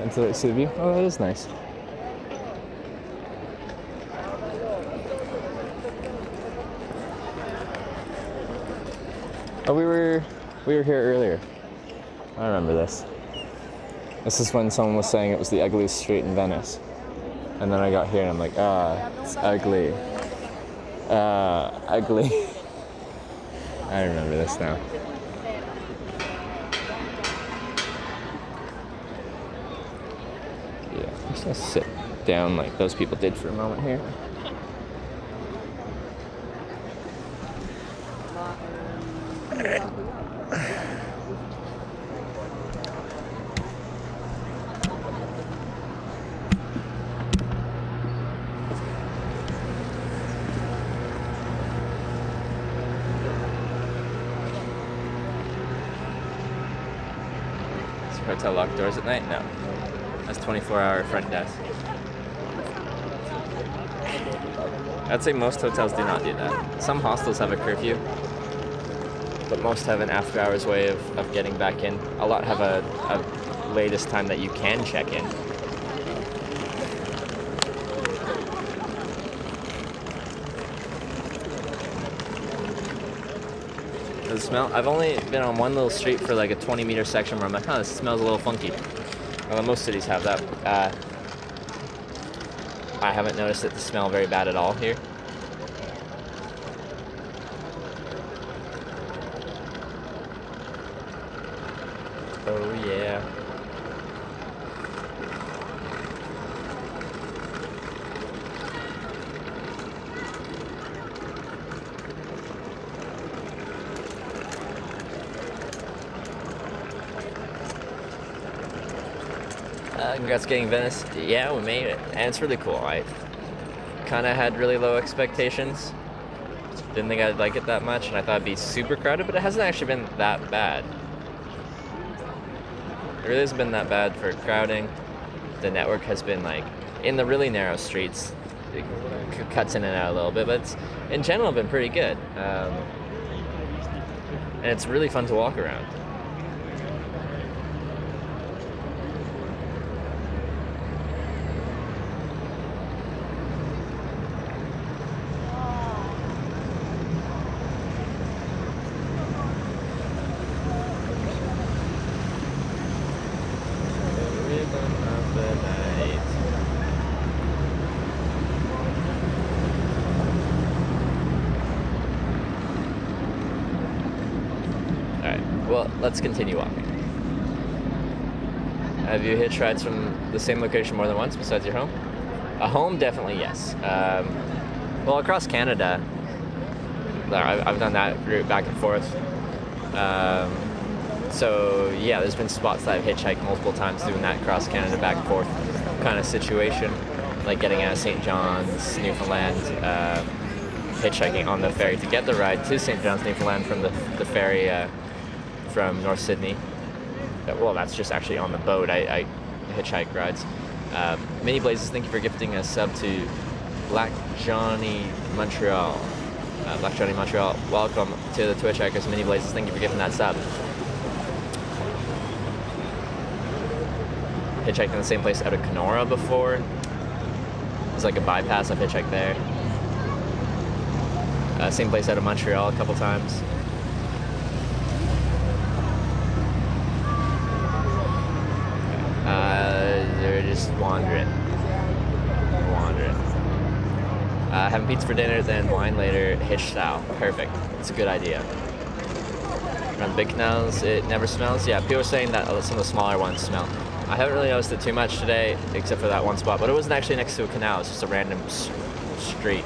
into see the view. Oh, that is nice. Oh, we were here earlier. I remember this. This is when someone was saying it was the ugliest street in Venice. And then I got here and I'm like, it's ugly. Ugly. I remember this now. Yeah, I'm just gonna sit down like those people did for a moment here. Hotel locked doors at night? No. That's 24-hour front desk. I'd say most hotels do not do that. Some hostels have a curfew, but most have an after-hours way of getting back in. A lot have a latest time that you can check in. The smell, I've only been on one little street for like a 20-meter section where I'm like, this smells a little funky. Well, most cities have that. I haven't noticed it to smell very bad at all here. Oh yeah. Congrats getting Venice. Yeah, we made it, and it's really cool. I kind of had really low expectations. Didn't think I'd like it that much, and I thought it'd be super crowded, but it hasn't actually been that bad. It really hasn't been that bad for crowding. The network has been like in the really narrow streets. It cuts in and out a little bit, but it's in general been pretty good. And it's really fun to walk around. Well, let's continue walking. Have you hitched rides from the same location more than once besides your home? A home, definitely yes. Well, across Canada, I've done that route back and forth. So yeah, there's been spots that I've hitchhiked multiple times doing that across Canada back and forth kind of situation, like getting out of St. John's, Newfoundland, hitchhiking on the ferry to get the ride to St. John's, Newfoundland from the ferry from North Sydney. Well, that's just actually on the boat. I hitchhike rides. Mini Blazes, thank you for gifting a sub to Black Johnny Montreal. Black Johnny Montreal, welcome to the Twitch Hackers. Mini Blazes, thank you for giving that sub. Hitchhiked in the same place out of Kenora before. It's like a bypass. I've hitchhiked there. Same place out of Montreal a couple times. They're just wandering. Having pizza for dinner, then wine later, hitch style. Perfect. It's a good idea. Around the big canals, it never smells. Yeah, people are saying that some of the smaller ones smell. I haven't really noticed it too much today, except for that one spot, but it wasn't actually next to a canal. It's just a random street.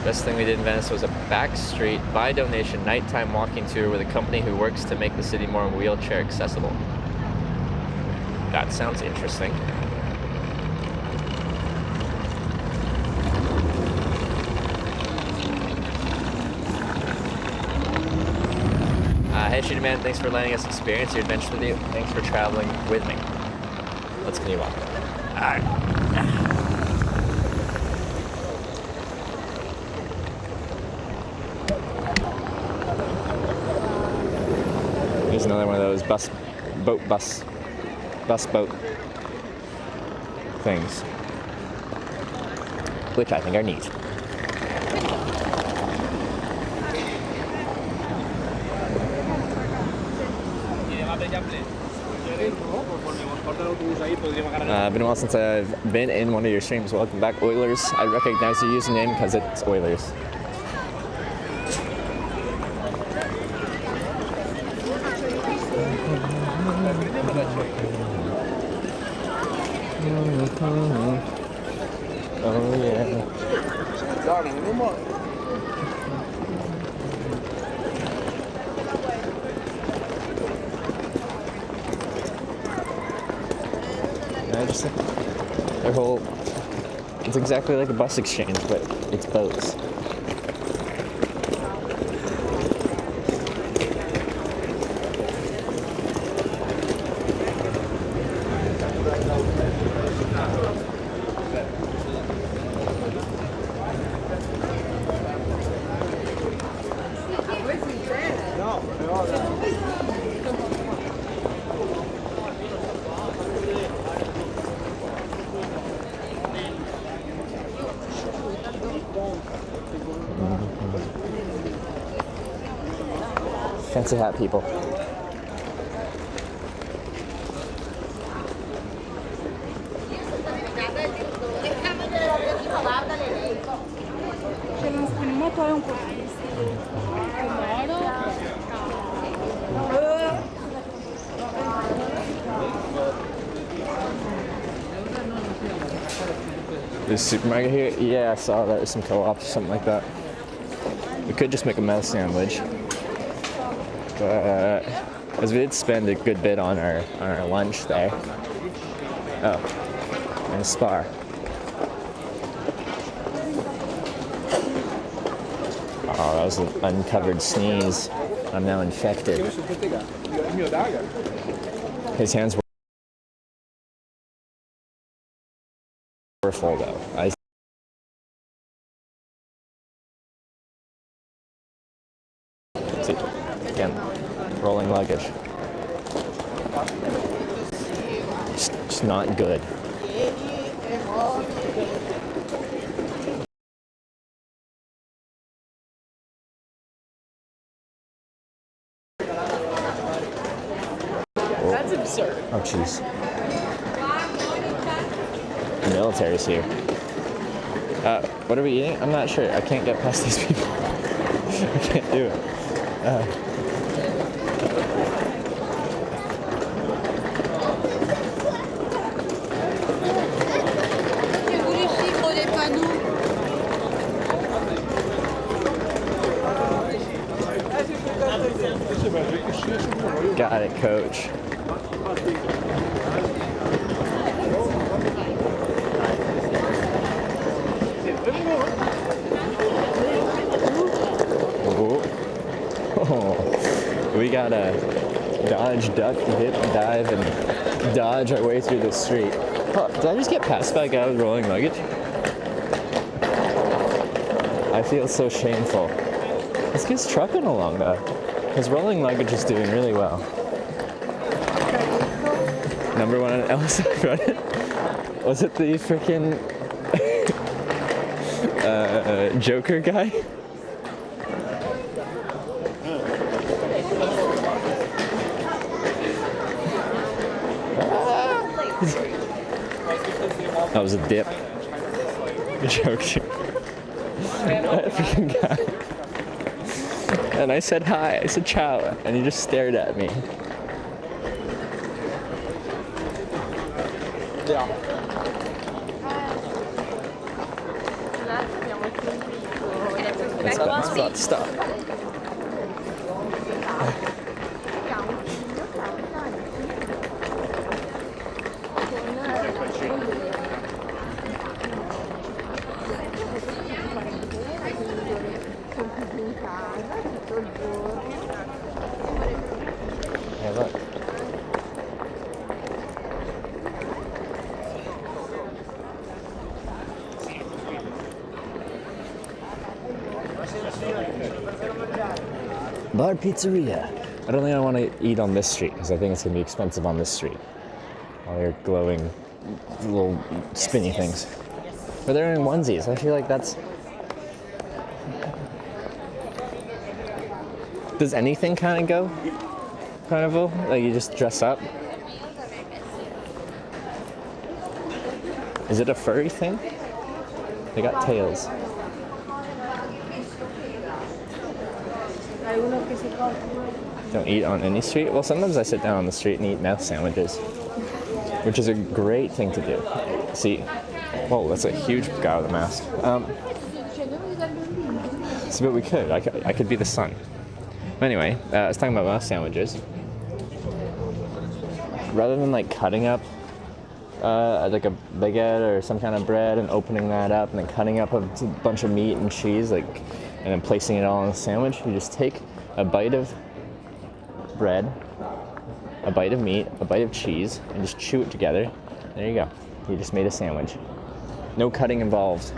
Best thing we did in Venice was a back street, by donation, nighttime walking tour with a company who works to make the city more wheelchair accessible. That sounds interesting. Hey Shooty Man, thanks for letting us experience your adventure with you. Thanks for traveling with me. Let's continue walking. Alright. another one of those bus boat things, which I think are neat. Been a while since I've been in one of your streams. Welcome back, Oilers. I recognize your username because it's Oilers. Oh yeah. I just think their whole, it's exactly like a bus exchange, but it's boats. Fancy hat people. This supermarket here? Yeah, I saw that. There's some co-ops or something like that. We could just make a mess sandwich. But as we did spend a good bit on our lunch there. Oh, and a spar. Oh, that was an uncovered sneeze. I'm now infected. His hands were full though. See, again, rolling luggage. Just not good. That's absurd. Oh, jeez. The military's here. What are we eating? I'm not sure. I can't get past these people. I can't do it. Got it, coach. Oh, we gotta dodge, duck, dip, dive, and dodge our way through the street. Oh, did I just get passed by a guy with rolling luggage? I feel so shameful. This kid's trucking along though. His rolling luggage is doing really well. Number one on Ellis Reddit? Was it the freaking Joker guy? That was a dip. Joker. That freaking guy. And I said hi, I said ciao, and he just stared at me. Yeah. Let's about to stop. Hey, look. Bar Pizzeria. I don't think I want to eat on this street because I think it's going to be expensive on this street. All your glowing little spinny things. But they're in onesies. I feel like that's... Does anything kind of go carnival? Like you just dress up? Is it a furry thing? They got tails. Don't eat on any street? Well, sometimes I sit down on the street and eat mouth sandwiches, which is a great thing to do. See, whoa, that's a huge guy with a mask. So, but we could. I could be the sun. But anyway, I was talking about mouth sandwiches. Rather than like cutting up like a baguette or some kind of bread and opening that up and then cutting up a bunch of meat and cheese, like, and then placing it all in a sandwich, you just take a bite of bread, a bite of meat, a bite of cheese, and just chew it together. There you go. You just made a sandwich. No cutting involved.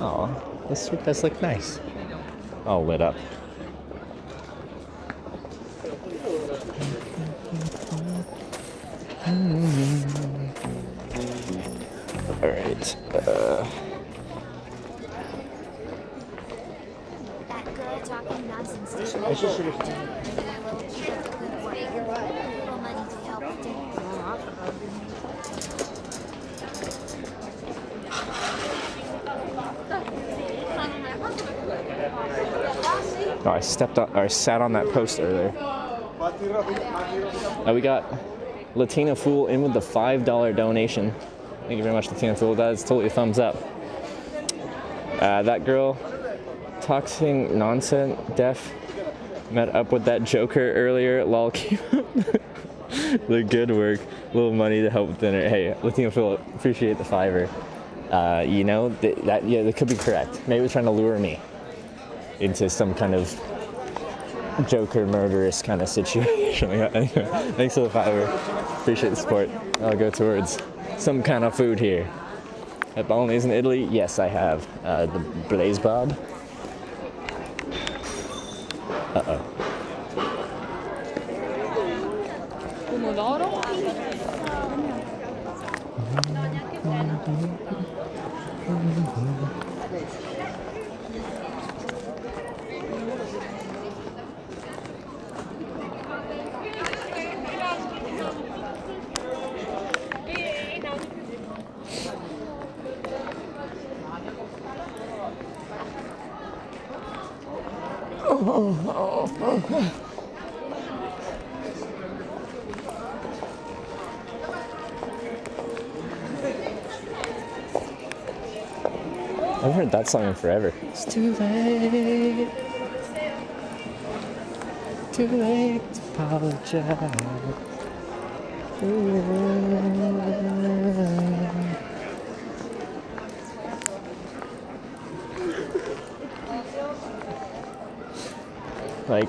Oh, this street does look nice. All lit up. All right. That girl talking nonsense. Money to help with Oh, I sat on that post earlier. We got Latina Fool in with the $5 donation. Thank you very much, Latina Fool. That is totally a thumbs up. That girl, talking nonsense, deaf, met up with that Joker earlier. Lol, keep up the good work. A little money to help with dinner. Hey, Latina Fool, appreciate the $5. You know, that could be correct. Maybe it was trying to lure me into some kind of Joker murderous kind of situation. Anyway, thanks for the $5. Appreciate the support. I'll go towards some kind of food here. At Bolognese in Italy, yes, I have. The Blaze Bob. Uh-oh. I've heard that song in forever. It's too late. Too late to apologize. Like,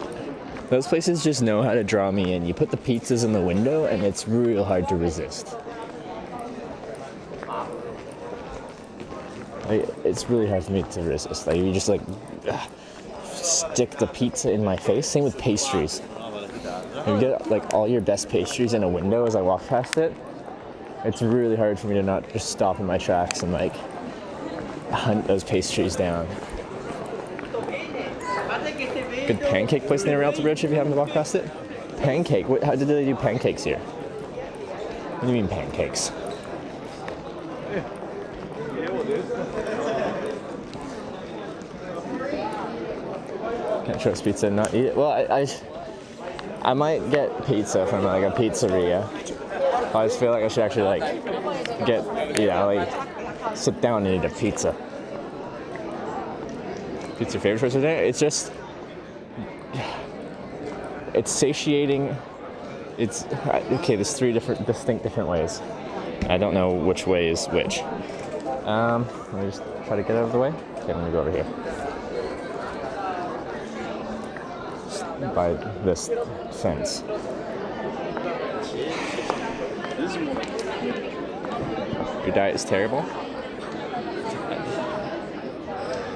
those places just know how to draw me in. You put the pizzas in the window and it's real hard to resist. Like, it's really hard for me to resist. Like, you just like stick the pizza in my face. Same with pastries. You get like all your best pastries in a window as I walk past it. It's really hard for me to not just stop in my tracks and like hunt those pastries down. Good pancake place near Rialto Bridge if you happen to walk past it. Pancake? How did they do pancakes here? What do you mean pancakes? Can't trust pizza and not eat it. Well, I might get pizza from like a pizzeria. I just feel like I should actually like get, like sit down and eat a pizza. What's your favorite choice of dinner? It's just, it's satiating. It's, okay, there's three distinct different ways. I don't know which way is which. Let me just try to get out of the way. Okay, let me go over here. by this fence. Your diet is terrible?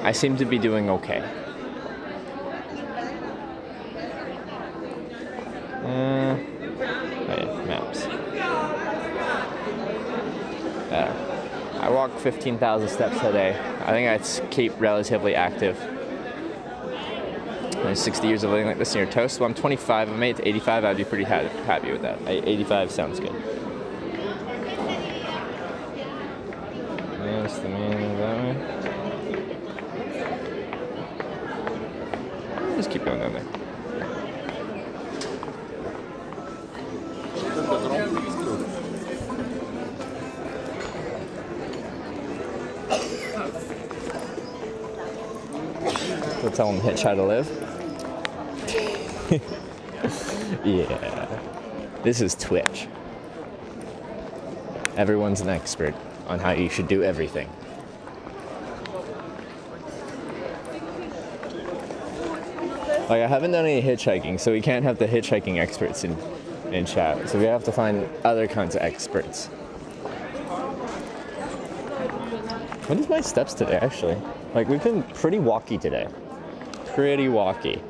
I seem to be doing okay. Hey, maps. I walked 15,000 steps today. I think I keep relatively active. I'm 60 years of living like this in your toast. Well, I'm 25. If I made it to 85, I'd be pretty happy with that. 85 sounds good. That's the main that way. Just keep going down there. We'll tell them Hitch how to live. Yeah. This is Twitch. Everyone's an expert on how you should do everything. Like, I haven't done any hitchhiking, so we can't have the hitchhiking experts in chat. So we have to find other kinds of experts. What is my steps today, actually? Like, we've been pretty walky today. Pretty walky.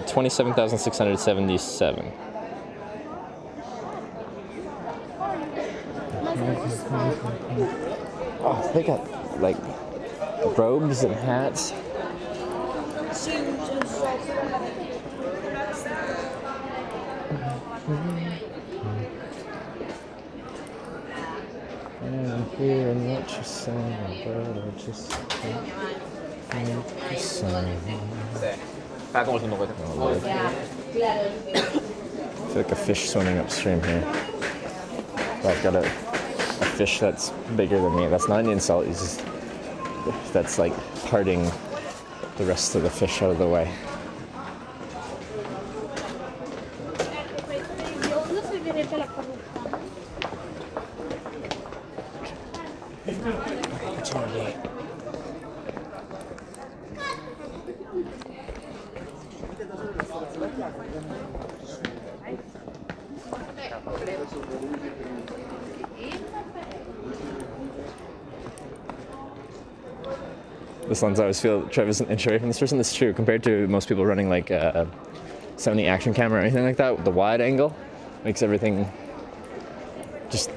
27,677. Oh, they got, like, robes and hats. I'm hearing what you're saying, but I just can't hear what you're saying. I feel like a fish swimming upstream here. But I've got a fish that's bigger than me. That's not an insult. It's just, that's like parting the rest of the fish out of the way. This lens, I always feel Trevor's an inch away from this person. That's true compared to most people running like a 70 action camera or anything like that. The wide angle makes everything just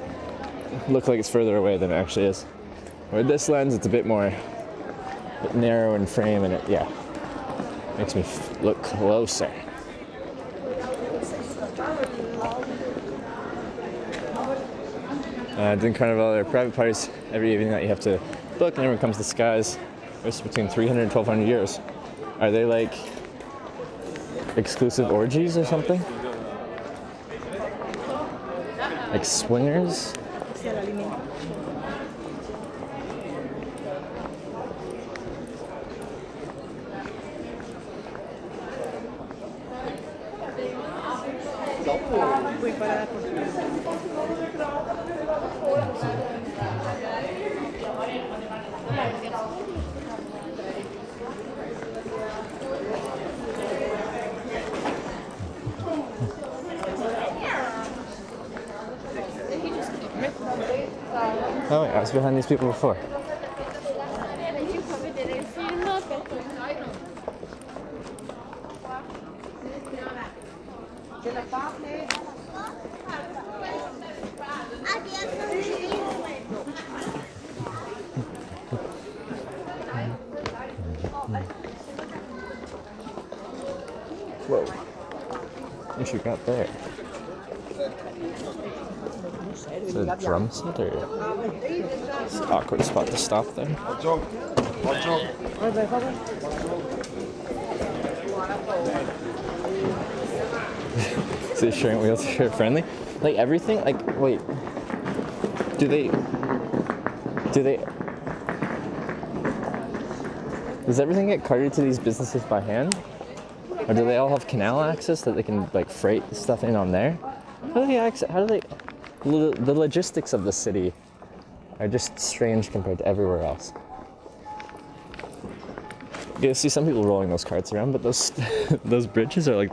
look like it's further away than it actually is. With this lens, it's a bit more narrow in frame, and it makes me look closer. Doing Carnival, there are private parties every evening that you have to book, and everyone comes to Skies. It's between 300 and 1,200 euros. Are they like exclusive orgies or something? Like swingers? Oh wait, I was behind these people before. Whoa. What you got there? Is it a drum set or it's an awkward spot to stop there? Is it sharing wheelchair friendly? Like everything? Like, wait. Do they... Does everything get carted to these businesses by hand? Or do they all have canal access that they can like freight stuff in on there? How do they the logistics of the city are just strange compared to everywhere else. You see some people rolling those carts around, but those those bridges are like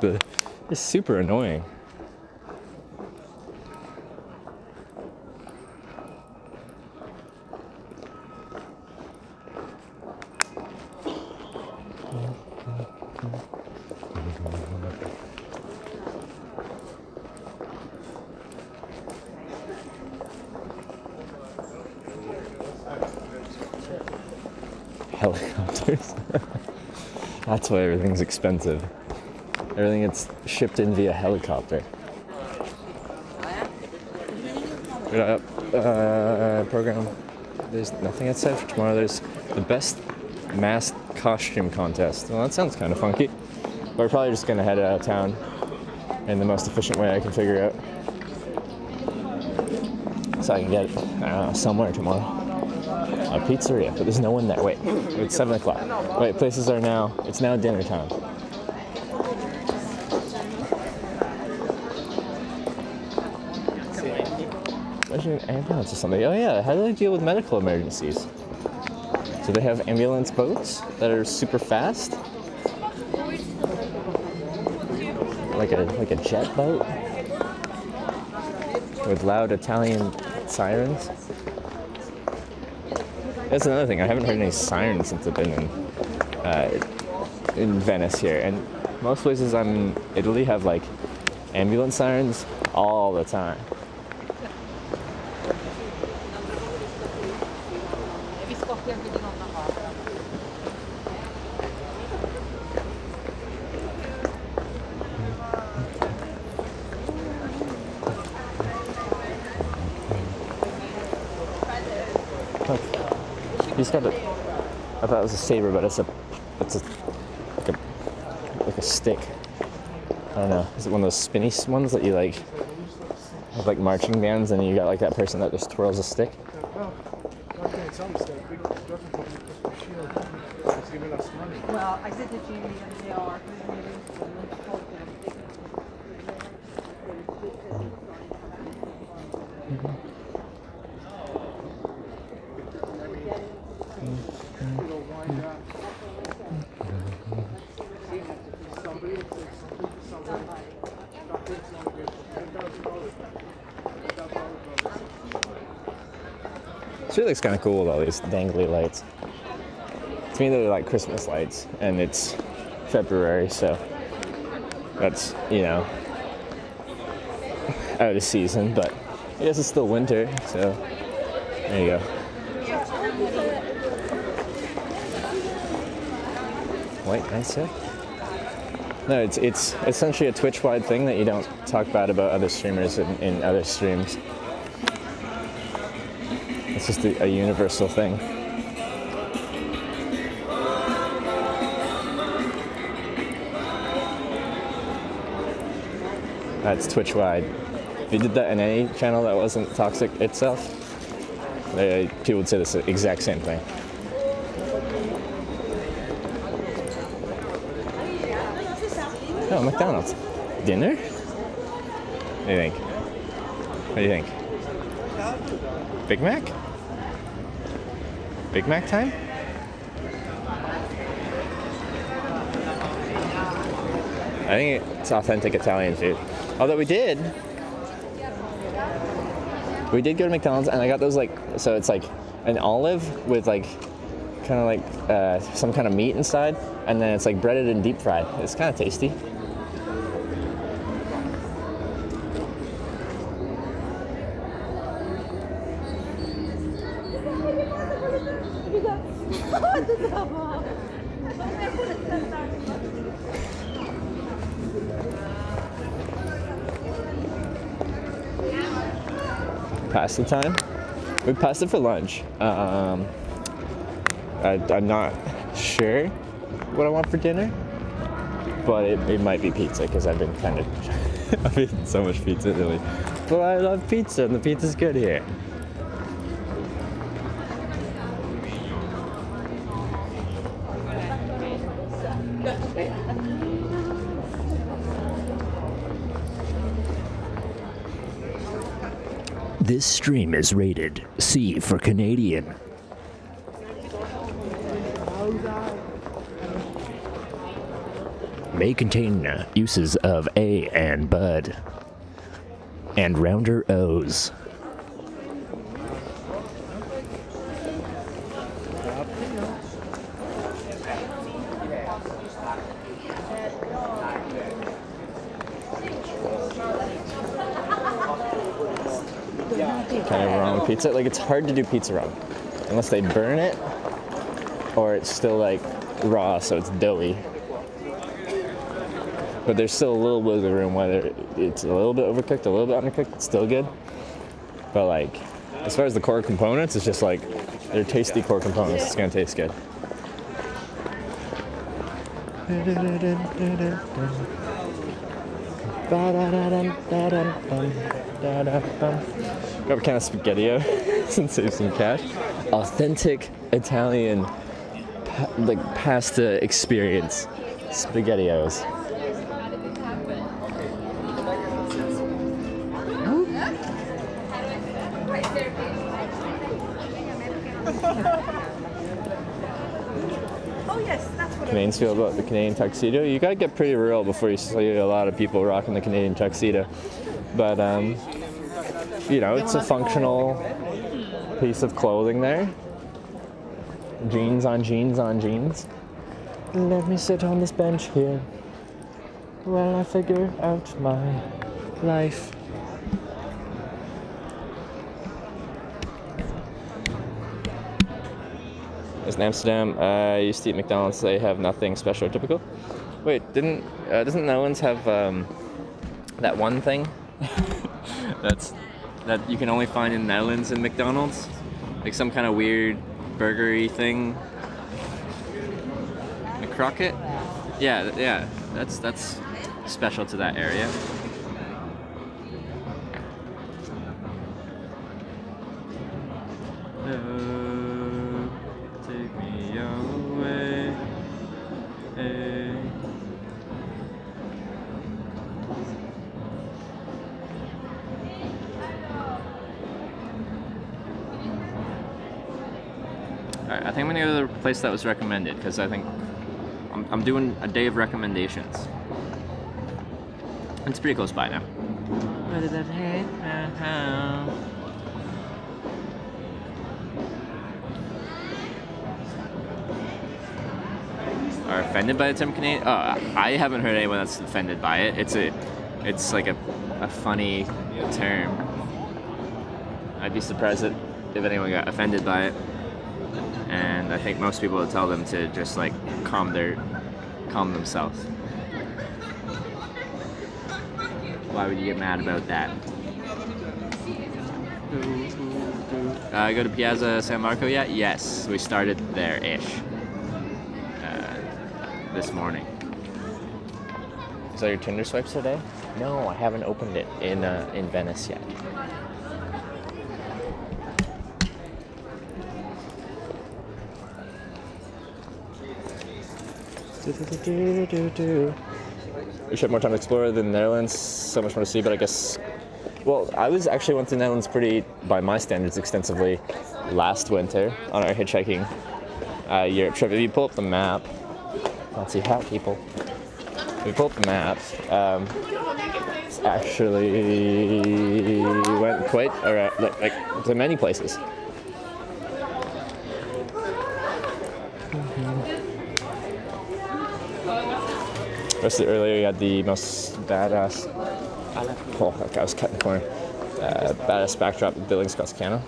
it's super annoying. Helicopters. That's why everything's expensive. Everything gets shipped in via helicopter. Program. There's nothing outside for tomorrow. There's the best masked costume contest. Well, that sounds kind of funky. But we're probably just gonna head out of town in the most efficient way I can figure out, so I can get somewhere tomorrow. A pizzeria, but there's no one there. Wait, it's 7 o'clock. Wait, it's now dinner time. Imagine an ambulance or something. Oh yeah, how do they deal with medical emergencies? Do they have ambulance boats that are super fast? Like a jet boat? With loud Italian sirens? That's another thing. I haven't heard any sirens since I've been in Venice here, and most places I'm in Italy have like ambulance sirens all the time. He's got a. I thought it was a saber, but it's like a stick. I don't know. Is it one of those spinny ones that you like have like marching bands, and you got like that person that just twirls a stick? Well, I said to Jamie and they are. This really looks kind of cool with all these dangly lights. To me, they're like Christmas lights, and it's February, so that's, you know, out of season, but I guess it's still winter, so there you go. White, nice, yeah. No, it's essentially a Twitch-wide thing that you don't talk bad about other streamers in other streams. It's just a universal thing. That's Twitch-wide. If you did that in any channel that wasn't toxic itself, people would say the exact same thing. Oh, McDonald's. Dinner? What do you think? What do you think? Big Mac? Big Mac time? I think it's authentic Italian food. Although we did go to McDonald's and I got those like, so it's like an olive with like kind of like some kind of meat inside, and then it's like breaded and deep fried. It's kind of tasty. Pasta time? We passed it for lunch. I'm not sure what I want for dinner, but it might be pizza because I've been kind of I've eaten so much pizza lately. But I love pizza and the pizza's good here. This stream is rated C for Canadian. may contain uses of A and bud and rounder O's. Kind of wrong with pizza. Like, it's hard to do pizza wrong unless they burn it or it's still like raw, so it's doughy. But there's still a little wiggle room, whether it's a little bit overcooked, a little bit undercooked, it's still good. But like, as far as the core components, it's just like, they're tasty core components. It's gonna taste good. Grab a can of SpaghettiO and save some cash. Authentic Italian like pasta experience. SpaghettiOs. Canadians feel about the Canadian tuxedo. You gotta get pretty real before you see a lot of people rocking the Canadian tuxedo. But you know, it's a functional piece of clothing there. Jeans on jeans on jeans. Let me sit on this bench here while I figure out my life. In Amsterdam, I used to eat McDonald's. They have nothing special or typical. Wait, doesn't Netherlands have that one thing that you can only find in Netherlands in McDonald's? Like some kind of weird burgery thing. A croquette? Yeah. That's special to that area. Take me away. Hey. Alright, I think I'm gonna go to the place that was recommended because I think I'm doing a day of recommendations. It's pretty close by now. Are offended by the term Canadian? Oh, I haven't heard anyone that's offended by it. It's like a funny term. I'd be surprised if anyone got offended by it. And I think most people would tell them to just like calm themselves. Why would you get mad about that? Go to Piazza San Marco yet? Yes, we started there-ish. This morning. Is that your Tinder swipes today? No, I haven't opened it in Venice yet. We should have more time to explore the Netherlands. So much more to see, but I guess. Well, I went to the Netherlands pretty, by my standards, extensively last winter on our hitchhiking Europe trip. If you pull up the map. Fancy hat, people. We pulled up the map. Actually went quite around, like to many places. Especially earlier, you had the most badass. Oh, that guy was cutting the corner. Badass backdrop of buildings across the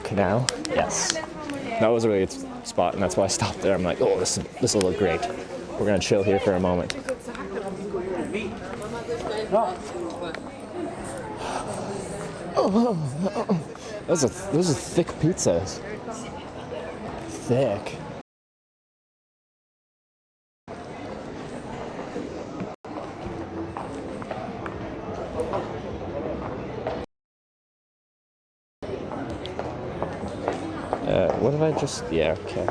canal. Yes, that was a really good spot, and that's why I stopped there. I'm like, oh, this will look great. We're gonna chill here for a moment. Those are thick pizzas. Thick. What if I just? Yeah, okay.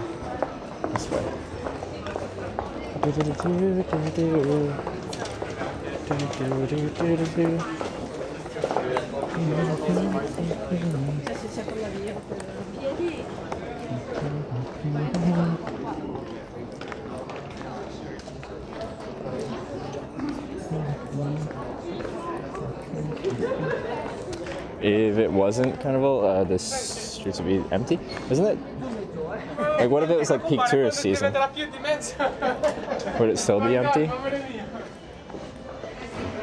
This way. if it wasn't Carnival, the streets would be empty, isn't it? Like, what if it was like peak tourist season? Would it still be empty?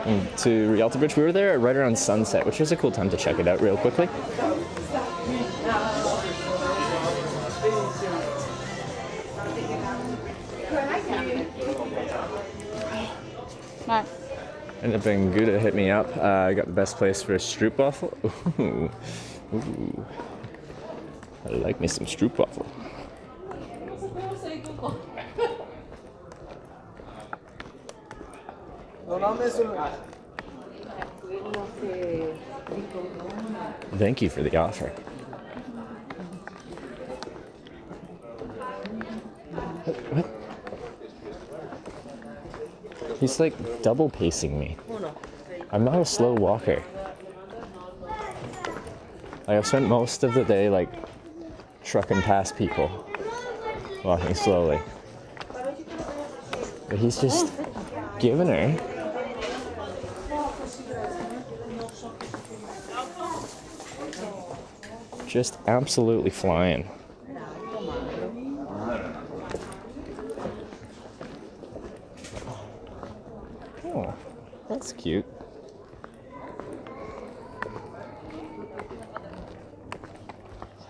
And to Rialto Bridge, we were there right around sunset, which was a cool time to check it out real quickly. Ended up being Gouda hit me up. I got the best place for a stroopwafel. Ooh. Ooh. I like me some stroopwafel. Thank you for the offer. What? He's like double pacing me. I'm not a slow walker. Like, I've spent most of the day like trucking past people, walking slowly. But he's just giving her. Just absolutely flying. Oh, that's cute.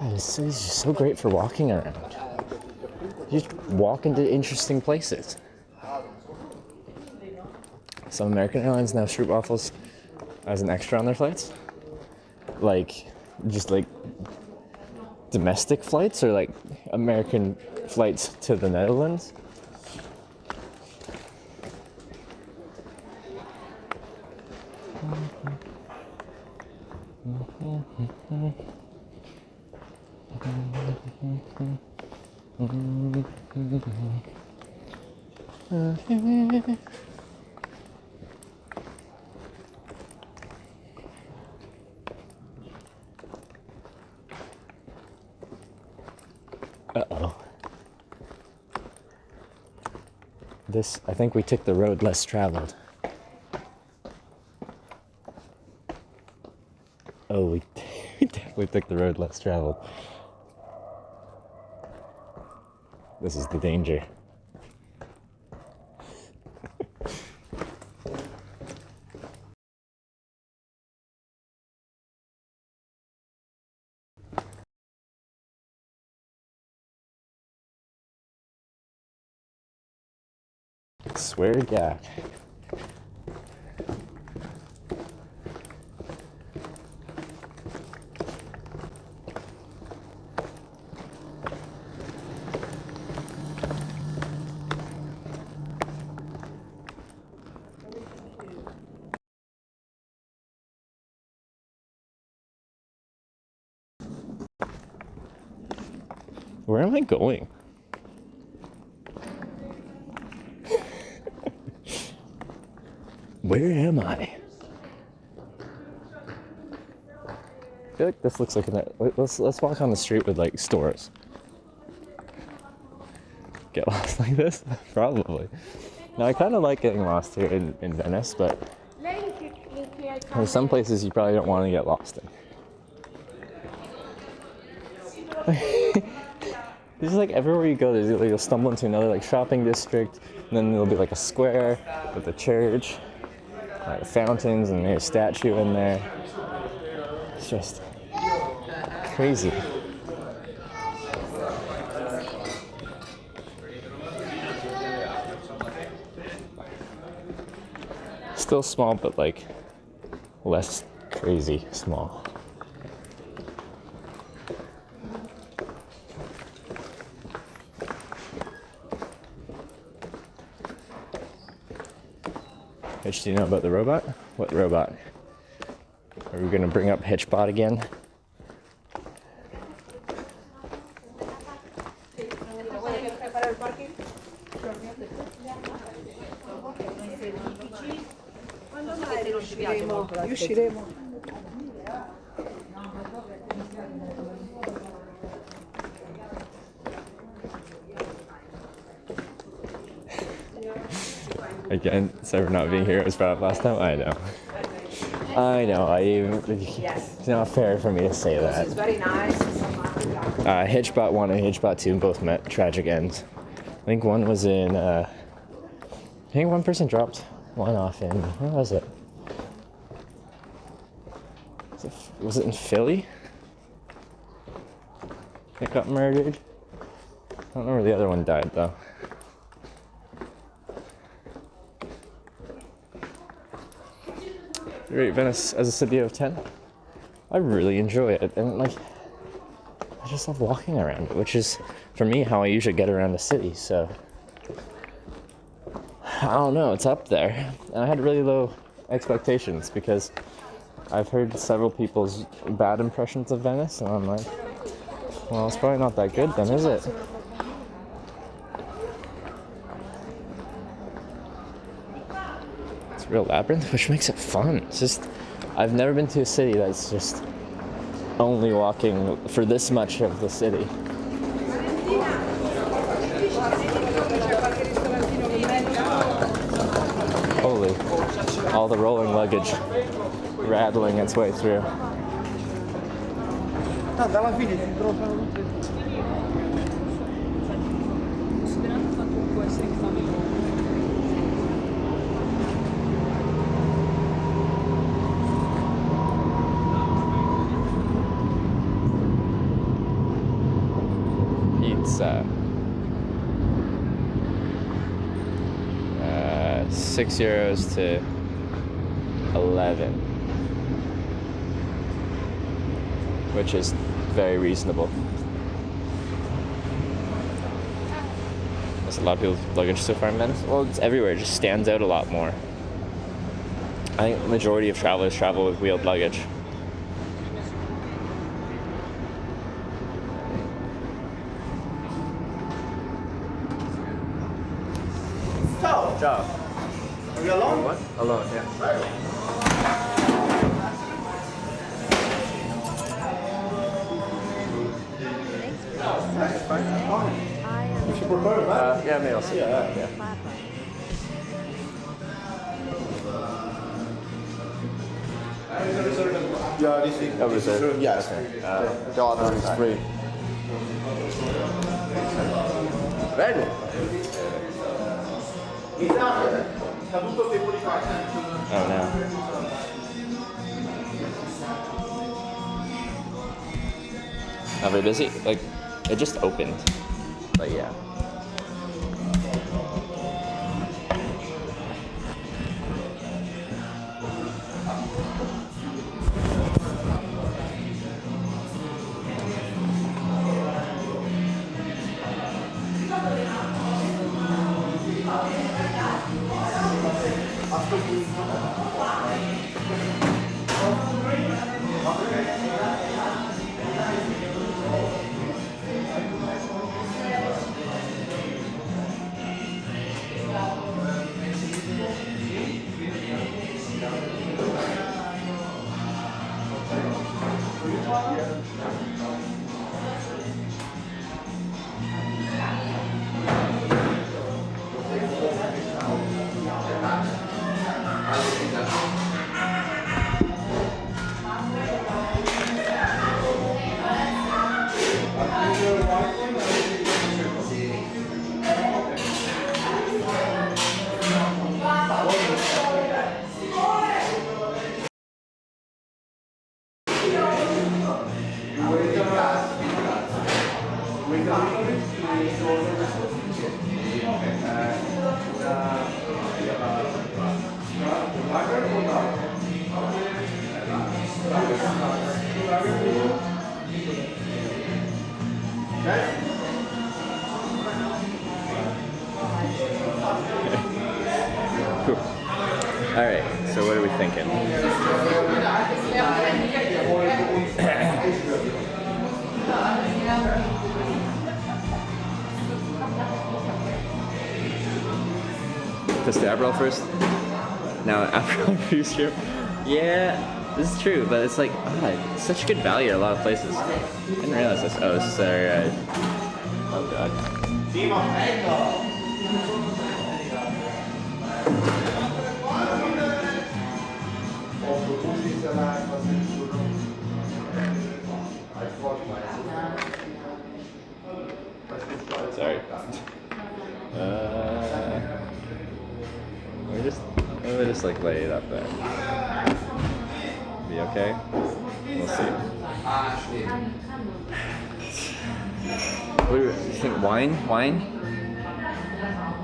It's just so great for walking around. You just walk into interesting places. Some American Airlines now have stroopwafels as an extra on their flights. Like, just like domestic flights or like American flights to the Netherlands. Uh-oh. I think we took the road less traveled. Oh, we definitely took the road less traveled. This is the danger. Swear to God. Where am I going? Where am I? I feel like this looks like let's walk on the street with like stores. Get lost like this? Probably. Now I kind of like getting lost here in Venice, but there's some places you probably don't want to get lost in. There's like everywhere you go, you'll stumble into another like shopping district, and then there'll be like a square with a church, like fountains, and there's a statue in there. It's just crazy. Still small, but like less crazy small. Hitch, do you know about the robot? What robot? Are we gonna bring up Hitchbot again? Riusciremo. Again, sorry for not being here. It was brought up last time. I know. I know. It's not fair for me to say that. It's very nice. Hitchbot 1 and Hitchbot 2 both met tragic ends. I think one was in. I think one person dropped one off in. Where was it? Was it in Philly? It got murdered. I don't know where the other one died though. Rate Venice as a city out of 10? I really enjoy it, and like, I just love walking around it, which is, for me, how I usually get around the city. So I don't know, it's up there, and I had really low expectations because I've heard several people's bad impressions of Venice, and I'm like, well, it's probably not that good then, is it? It's a real labyrinth, which makes it fun. It's just, I've never been to a city that's just only walking for this much of the city. Holy, all the rolling luggage rattling its way through. Tanto alla fine ti incrociano tutte. Pizza. 6 euros to 11, which is very reasonable. There's a lot of people's luggage so far in Venice. Well, it's everywhere. It just stands out a lot more. I think the majority of travelers travel with wheeled luggage. Ciao. Are we alone? What? Alone, yeah. If you prefer that. Yeah, maybe I'll see that. Yeah. Yeah, this is. Oh, is it? Yes. The other is free. Prego. Oh no. Not very busy? Like, it just opened. But yeah. All right, so what are we thinking? Just the Aperol first? Now Aperol Booster. Yeah, this is true, but it's like, it's such good value at a lot of places. I didn't realize this. Oh, this is our, oh god. Sorry. Let me just like lay it up there. Be okay? We'll see. What do you think? Wine?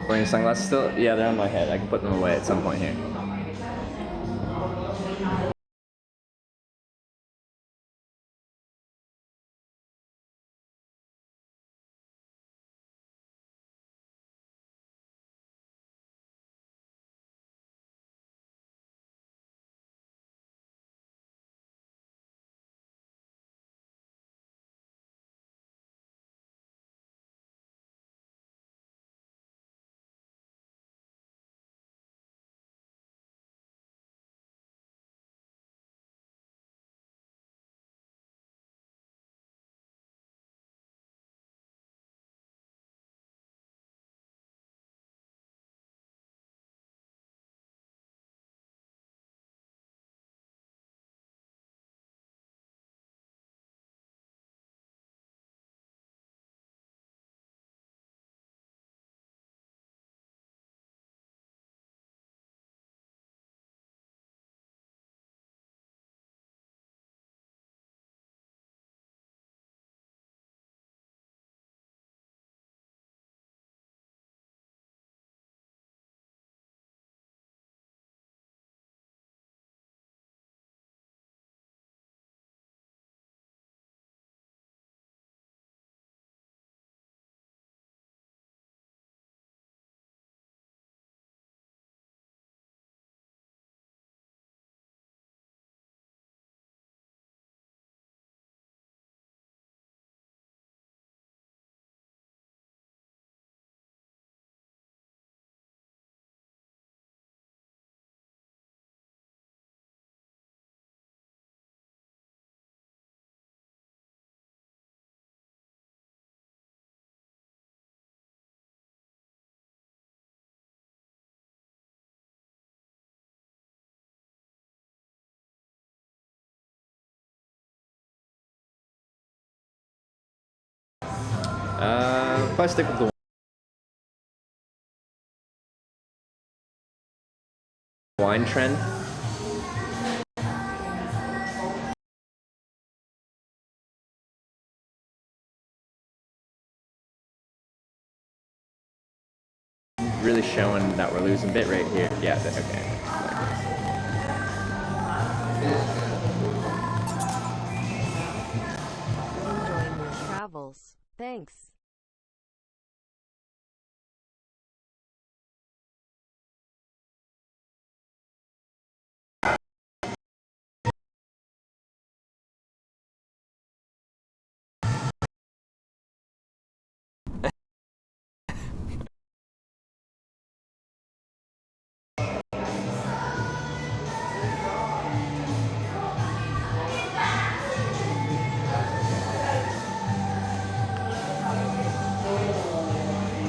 Wearing your sunglasses still? Yeah, they're on my head. I can put them away at some point here. Probably stick with the wine trend. Really showing that we're losing bit rate here. Yeah, okay. Enjoying your travels. Thanks.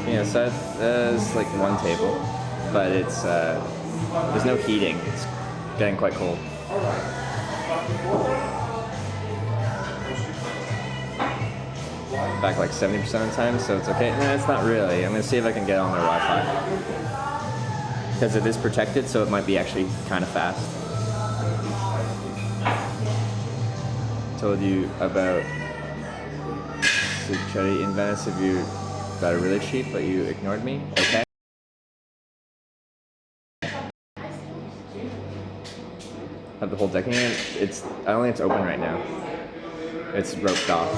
Yeah, so there's like one table, but it's there's no heating. It's getting quite cold. Back like 70% of the time, so it's okay. No, it's not really. I'm gonna see if I can get on their Wi-Fi because it is protected, so it might be actually kind of fast. Told you about Suchari in Venice if you got it really cheap, but you ignored me. Okay. Have the whole decking in it. I don't think it's open right now. It's roped off.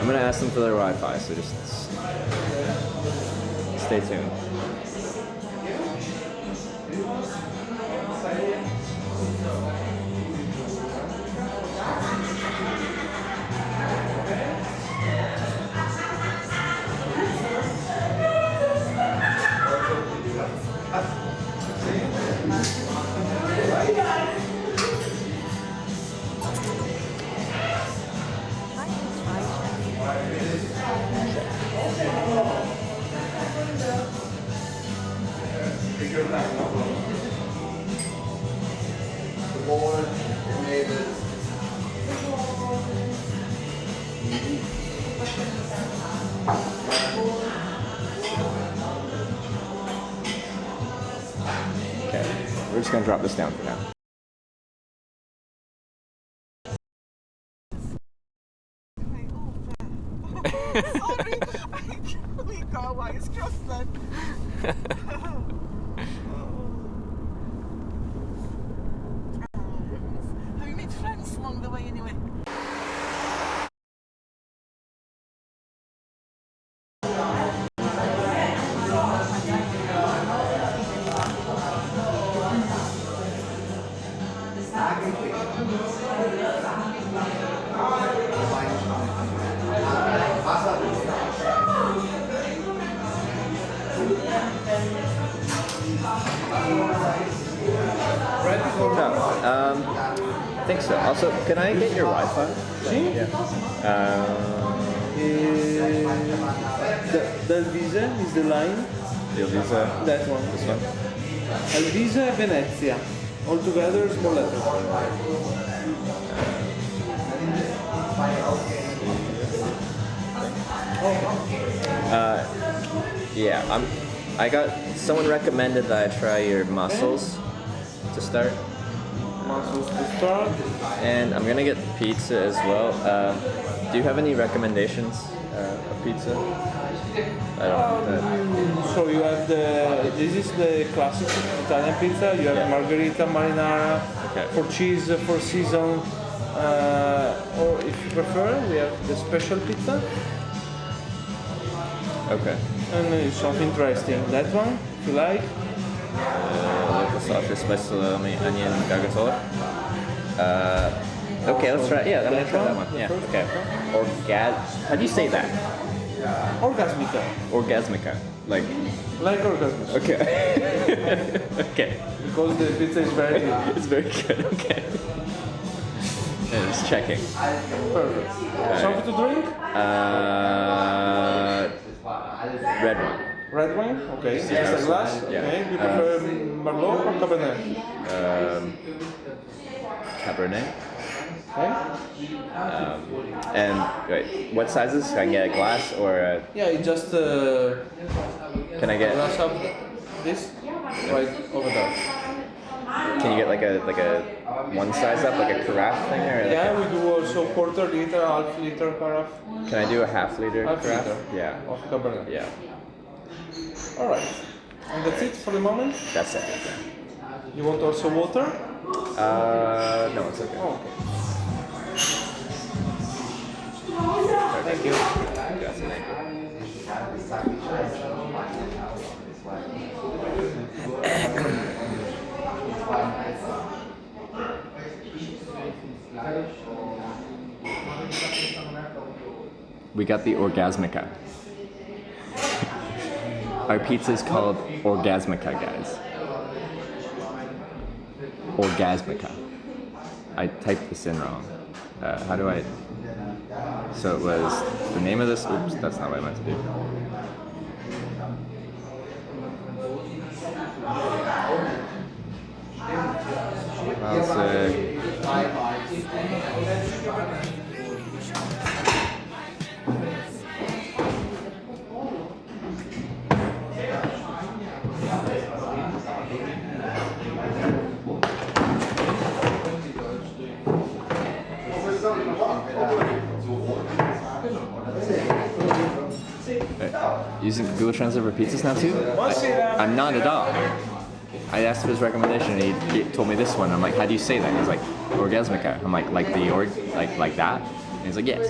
I'm gonna ask them for their Wi-Fi, so just stay tuned. Right. gonna drop this down for now. Sorry, we got wires crossed then. Have you made friends along the way anyway? I think so. Also, can I get your Wi-Fi? Yeah. The Visa is the line. Your Visa. That one. This one. Visa Venezia. All together, small letters. Yeah, I got someone recommended that I try your mussels to start. Muscles to start. And I'm gonna get pizza as well. Do you have any recommendations of pizza? I don't. So you have this is the classic Italian pizza. You have margherita, marinara, Okay. for cheese, for season. Or if you prefer, we have the special pizza. Okay. And it's something interesting. That one, if you like. Local sausage, spicy salami, onion, gargatola. Okay, let's try. Yeah, I'm gonna try that one. Yeah. Okay. How do you say that? Orgasmica. Orgasmica. Like. Orgasmica. Okay. Okay. Because the pizza is very It's very good. Okay. Yeah, just checking. perfect. Something to drink? Red one. Red wine? Okay. Just a glass? Yeah. Okay. You prefer Merlot or Cabernet? Cabernet. Okay. And wait, what sizes? Can I get a glass or Yeah, it just can I get? glass up this right over there. Can you get like a one size up, like a carafe thing, or like Yeah, we do also quarter liter, half liter carafe can I do a half liter Half carafe? liter. Yeah. of Cabernet. Yeah. All right. And that's it for the moment. That's it. You want also water? No, it's okay. Oh, okay. Thank you. That's it. Thank you. We got the Orgasmica. Our pizza is called Orgasmica, guys. Orgasmica. I typed this in wrong. How do I? So it was the name of this. Oops, that's not what I meant to do. I'll say. Using Google Translate for pizzas now too? I'm not at all. I asked for his recommendation and he told me this one. I'm like, how do you say that? He's like, Orgasmica. I'm like the like that? And he's like, yes.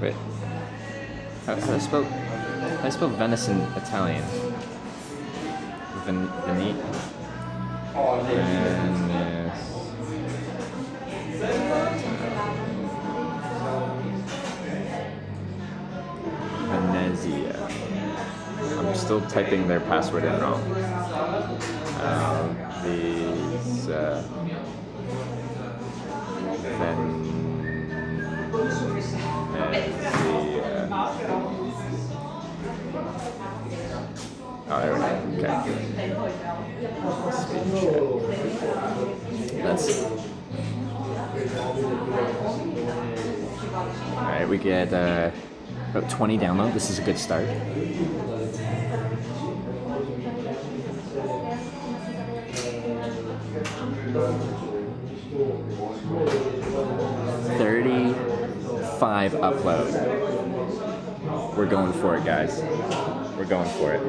Wait. How do I spell venison Italian? Veni. Venezia. still typing their password in wrong. Oh, there we go. Okay. Let's see. Alright, we get about 20 download. This is a good start. $35 upload. We're going for it, guys. We're going for it.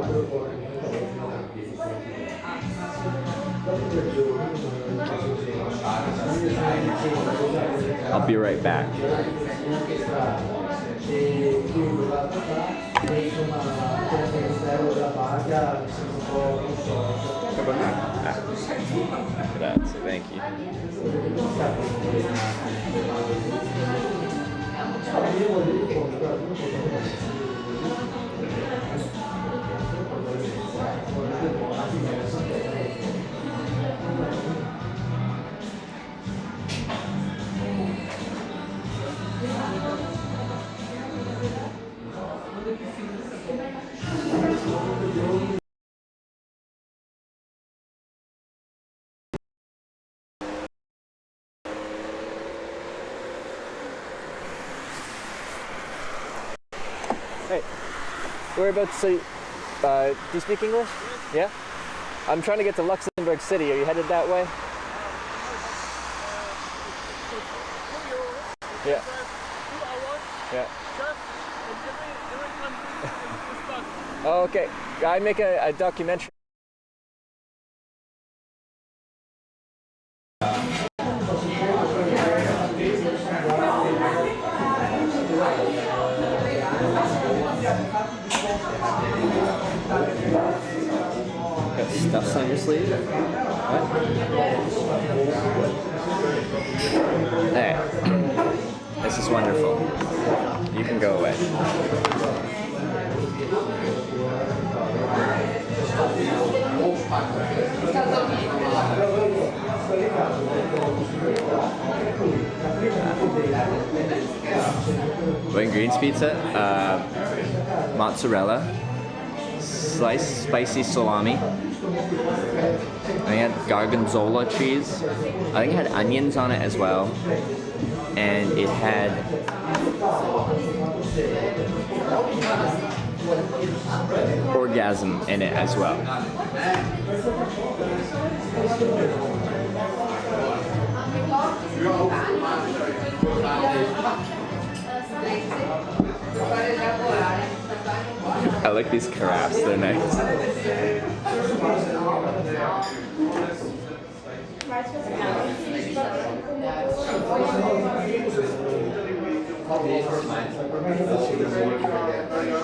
I'll be right back. Grazie, thank you. Hey, we're about to say, do you speak English? Yeah? I'm trying to get to Luxembourg City. Are you headed that way? Yeah. Yeah. Oh, okay. I make a documentary. Got stuffs on your sleeve? What? Hey, this is wonderful. You can go away. Wayne Green's pizza, mozzarella, sliced spicy salami. I had gorgonzola cheese. I think it had onions on it as well. And it had orgasm in it as well. I like these carafes, they're nice.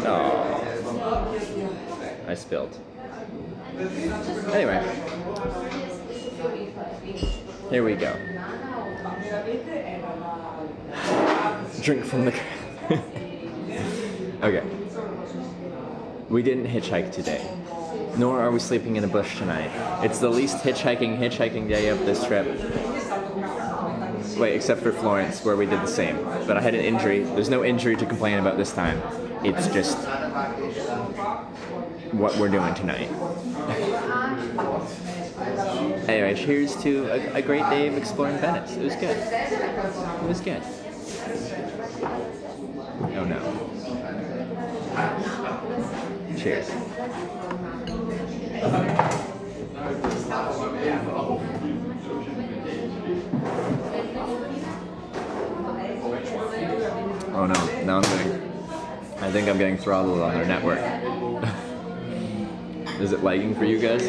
Oh, I spilled. Anyway, here we go. Drink from the. Okay. We didn't hitchhike today, nor are we sleeping in a bush tonight. It's the least hitchhiking day of this trip. Wait, except for Florence, where we did the same. But I had an injury. There's no injury to complain about this time. It's just what we're doing tonight. Anyway, cheers to a great day of exploring Venice. It was good. It was good. Oh no. Cheers. Oh no, now I think I'm getting throttled on their network. Is it lagging for you guys?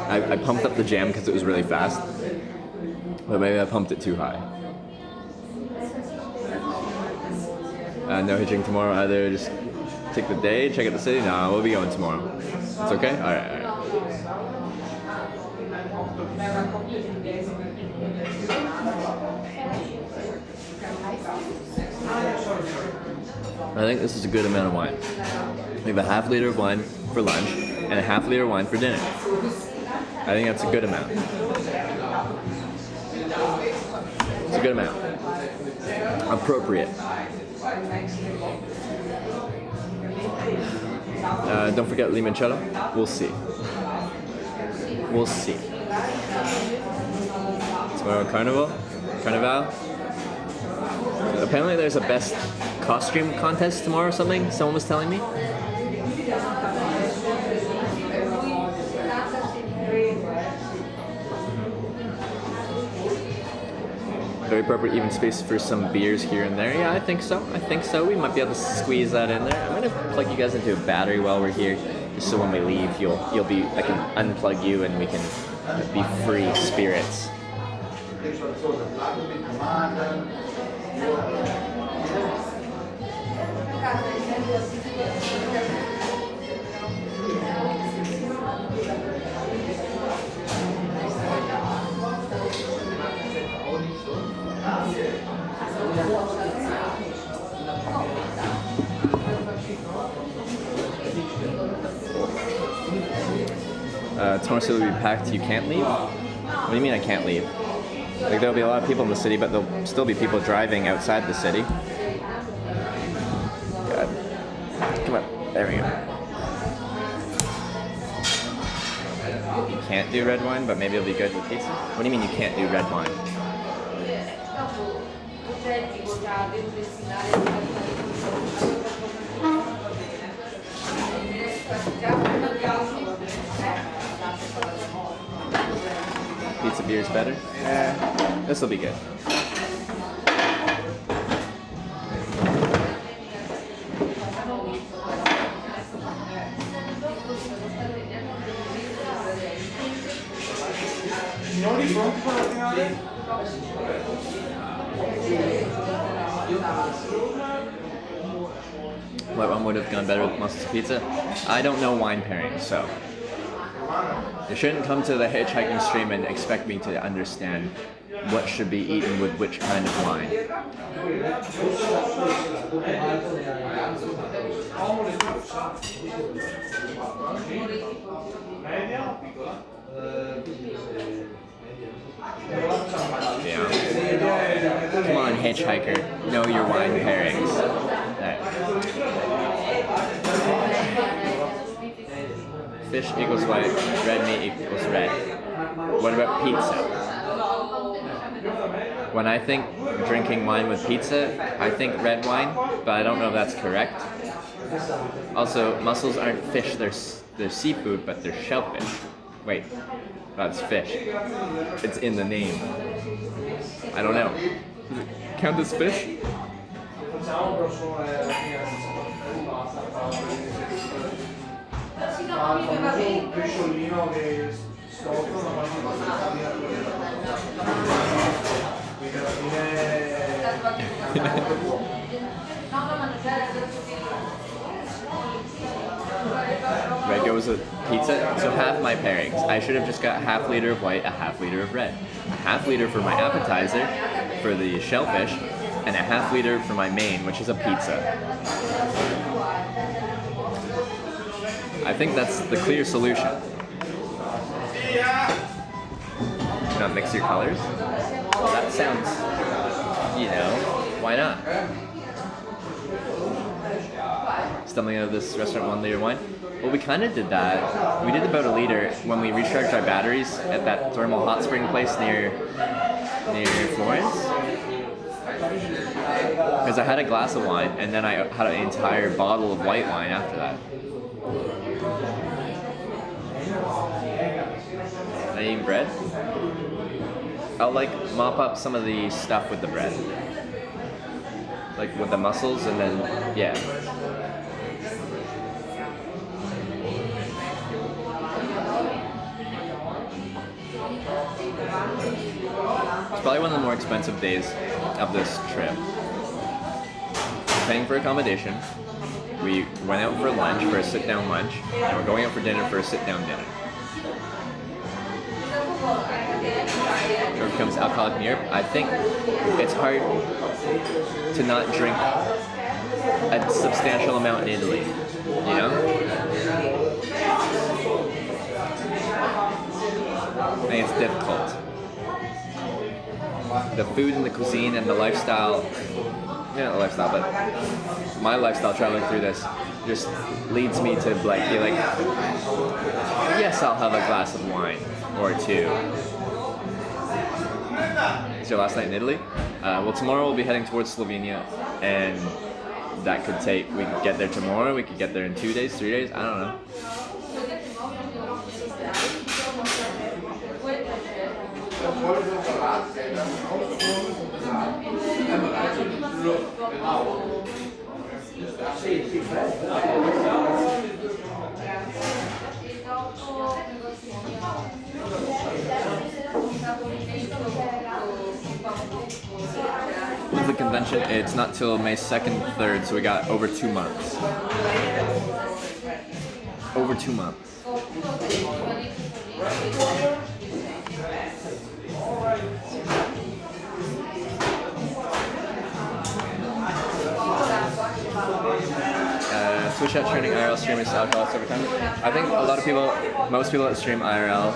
I pumped up the jam because it was really fast, but maybe I pumped it too high. No hitching tomorrow either, just take the day, check out the city. Nah, we'll be going tomorrow. It's okay? Alright. I think this is a good amount of wine. We have a half liter of wine for lunch and a half liter of wine for dinner. I think that's a good amount. It's a good amount. Appropriate. Don't forget limoncello. We'll see. We'll see. Tomorrow Carnival. Apparently there's a best costume contest tomorrow or something. Someone was telling me. Very appropriate even space for some beers here and there. Yeah, I think so. We might be able to squeeze that in there. I'm gonna plug you guys into a battery while we're here, just so when we leave, you'll be. I can unplug you and we can be free spirits. Tomorrow city will be packed. You can't leave? What do you mean I can't leave? Like there'll be a lot of people in the city, but there'll still be people driving outside the city. God. Come on. There we go. You can't do red wine, but maybe it'll be good with pizza? What do you mean you can't do red wine? Pizza beer is better? This will be good. What one would have gone better with mussels pizza? I don't know wine pairing, so you shouldn't come to the hitchhiking stream and expect me to understand what should be eaten with which kind of wine. Yeah. Come on, hitchhiker. Know your wine pairings. Right. Fish equals white, red meat equals red. What about pizza? When I think drinking wine with pizza, I think red wine, but I don't know if that's correct. Also, mussels aren't fish, they're seafood, but they're shellfish. Wait, that's fish. It's in the name. I don't know. Does it count as fish? Red goes with pizza, so half my pairings. I should have just got a half liter of white, a half liter of red. A half liter for my appetizer, for the shellfish, and a half liter for my main, which is a pizza. I think that's the clear solution. Not mix your colors? Well, that sounds, why not? Stumbling out of this restaurant 1 liter wine? Well, we kind of did that. We did about a liter when we recharged our batteries at that thermal hot spring place near Florence. Because I had a glass of wine and then I had an entire bottle of white wine after that. Am I eating bread? I'll mop up some of the stuff with the bread. Like with the mussels and then, yeah. It's probably one of the more expensive days of this trip. Paying for accommodation. We went out for lunch, for a sit-down lunch, and we're going out for dinner for a sit-down dinner. Here comes alcoholic in Europe. I think it's hard to not drink a substantial amount in Italy. You know? I think it's difficult. The food and the cuisine and the lifestyle, not the lifestyle, but my lifestyle traveling through this just leads me to like be like, yes, I'll have a glass of wine or two. It's your last night in Italy? Well, tomorrow we'll be heading towards Slovenia, and that could take, we could get there tomorrow, we could get there in 2 days, 3 days, I don't know. With the convention, it's not till May 2nd, 3rd, so we got over 2 months. Over 2 months. Twitch chat training IRL streaming style costs over time. I think a lot of people, most people that stream IRL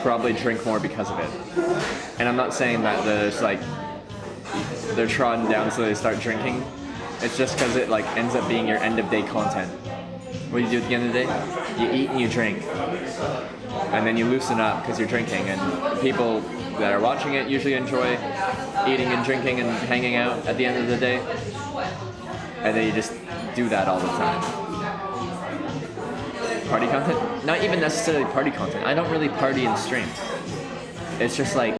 probably drink more because of it. And I'm not saying that there's like, they're trodden down so they start drinking. It's just because it like ends up being your end of day content. What do you do at the end of the day? You eat and you drink. And then you loosen up because you're drinking, and people that are watching it usually enjoy eating and drinking and hanging out at the end of the day. And then you just do that all the time. Party content? Not even necessarily party content. I don't really party and stream. It's just like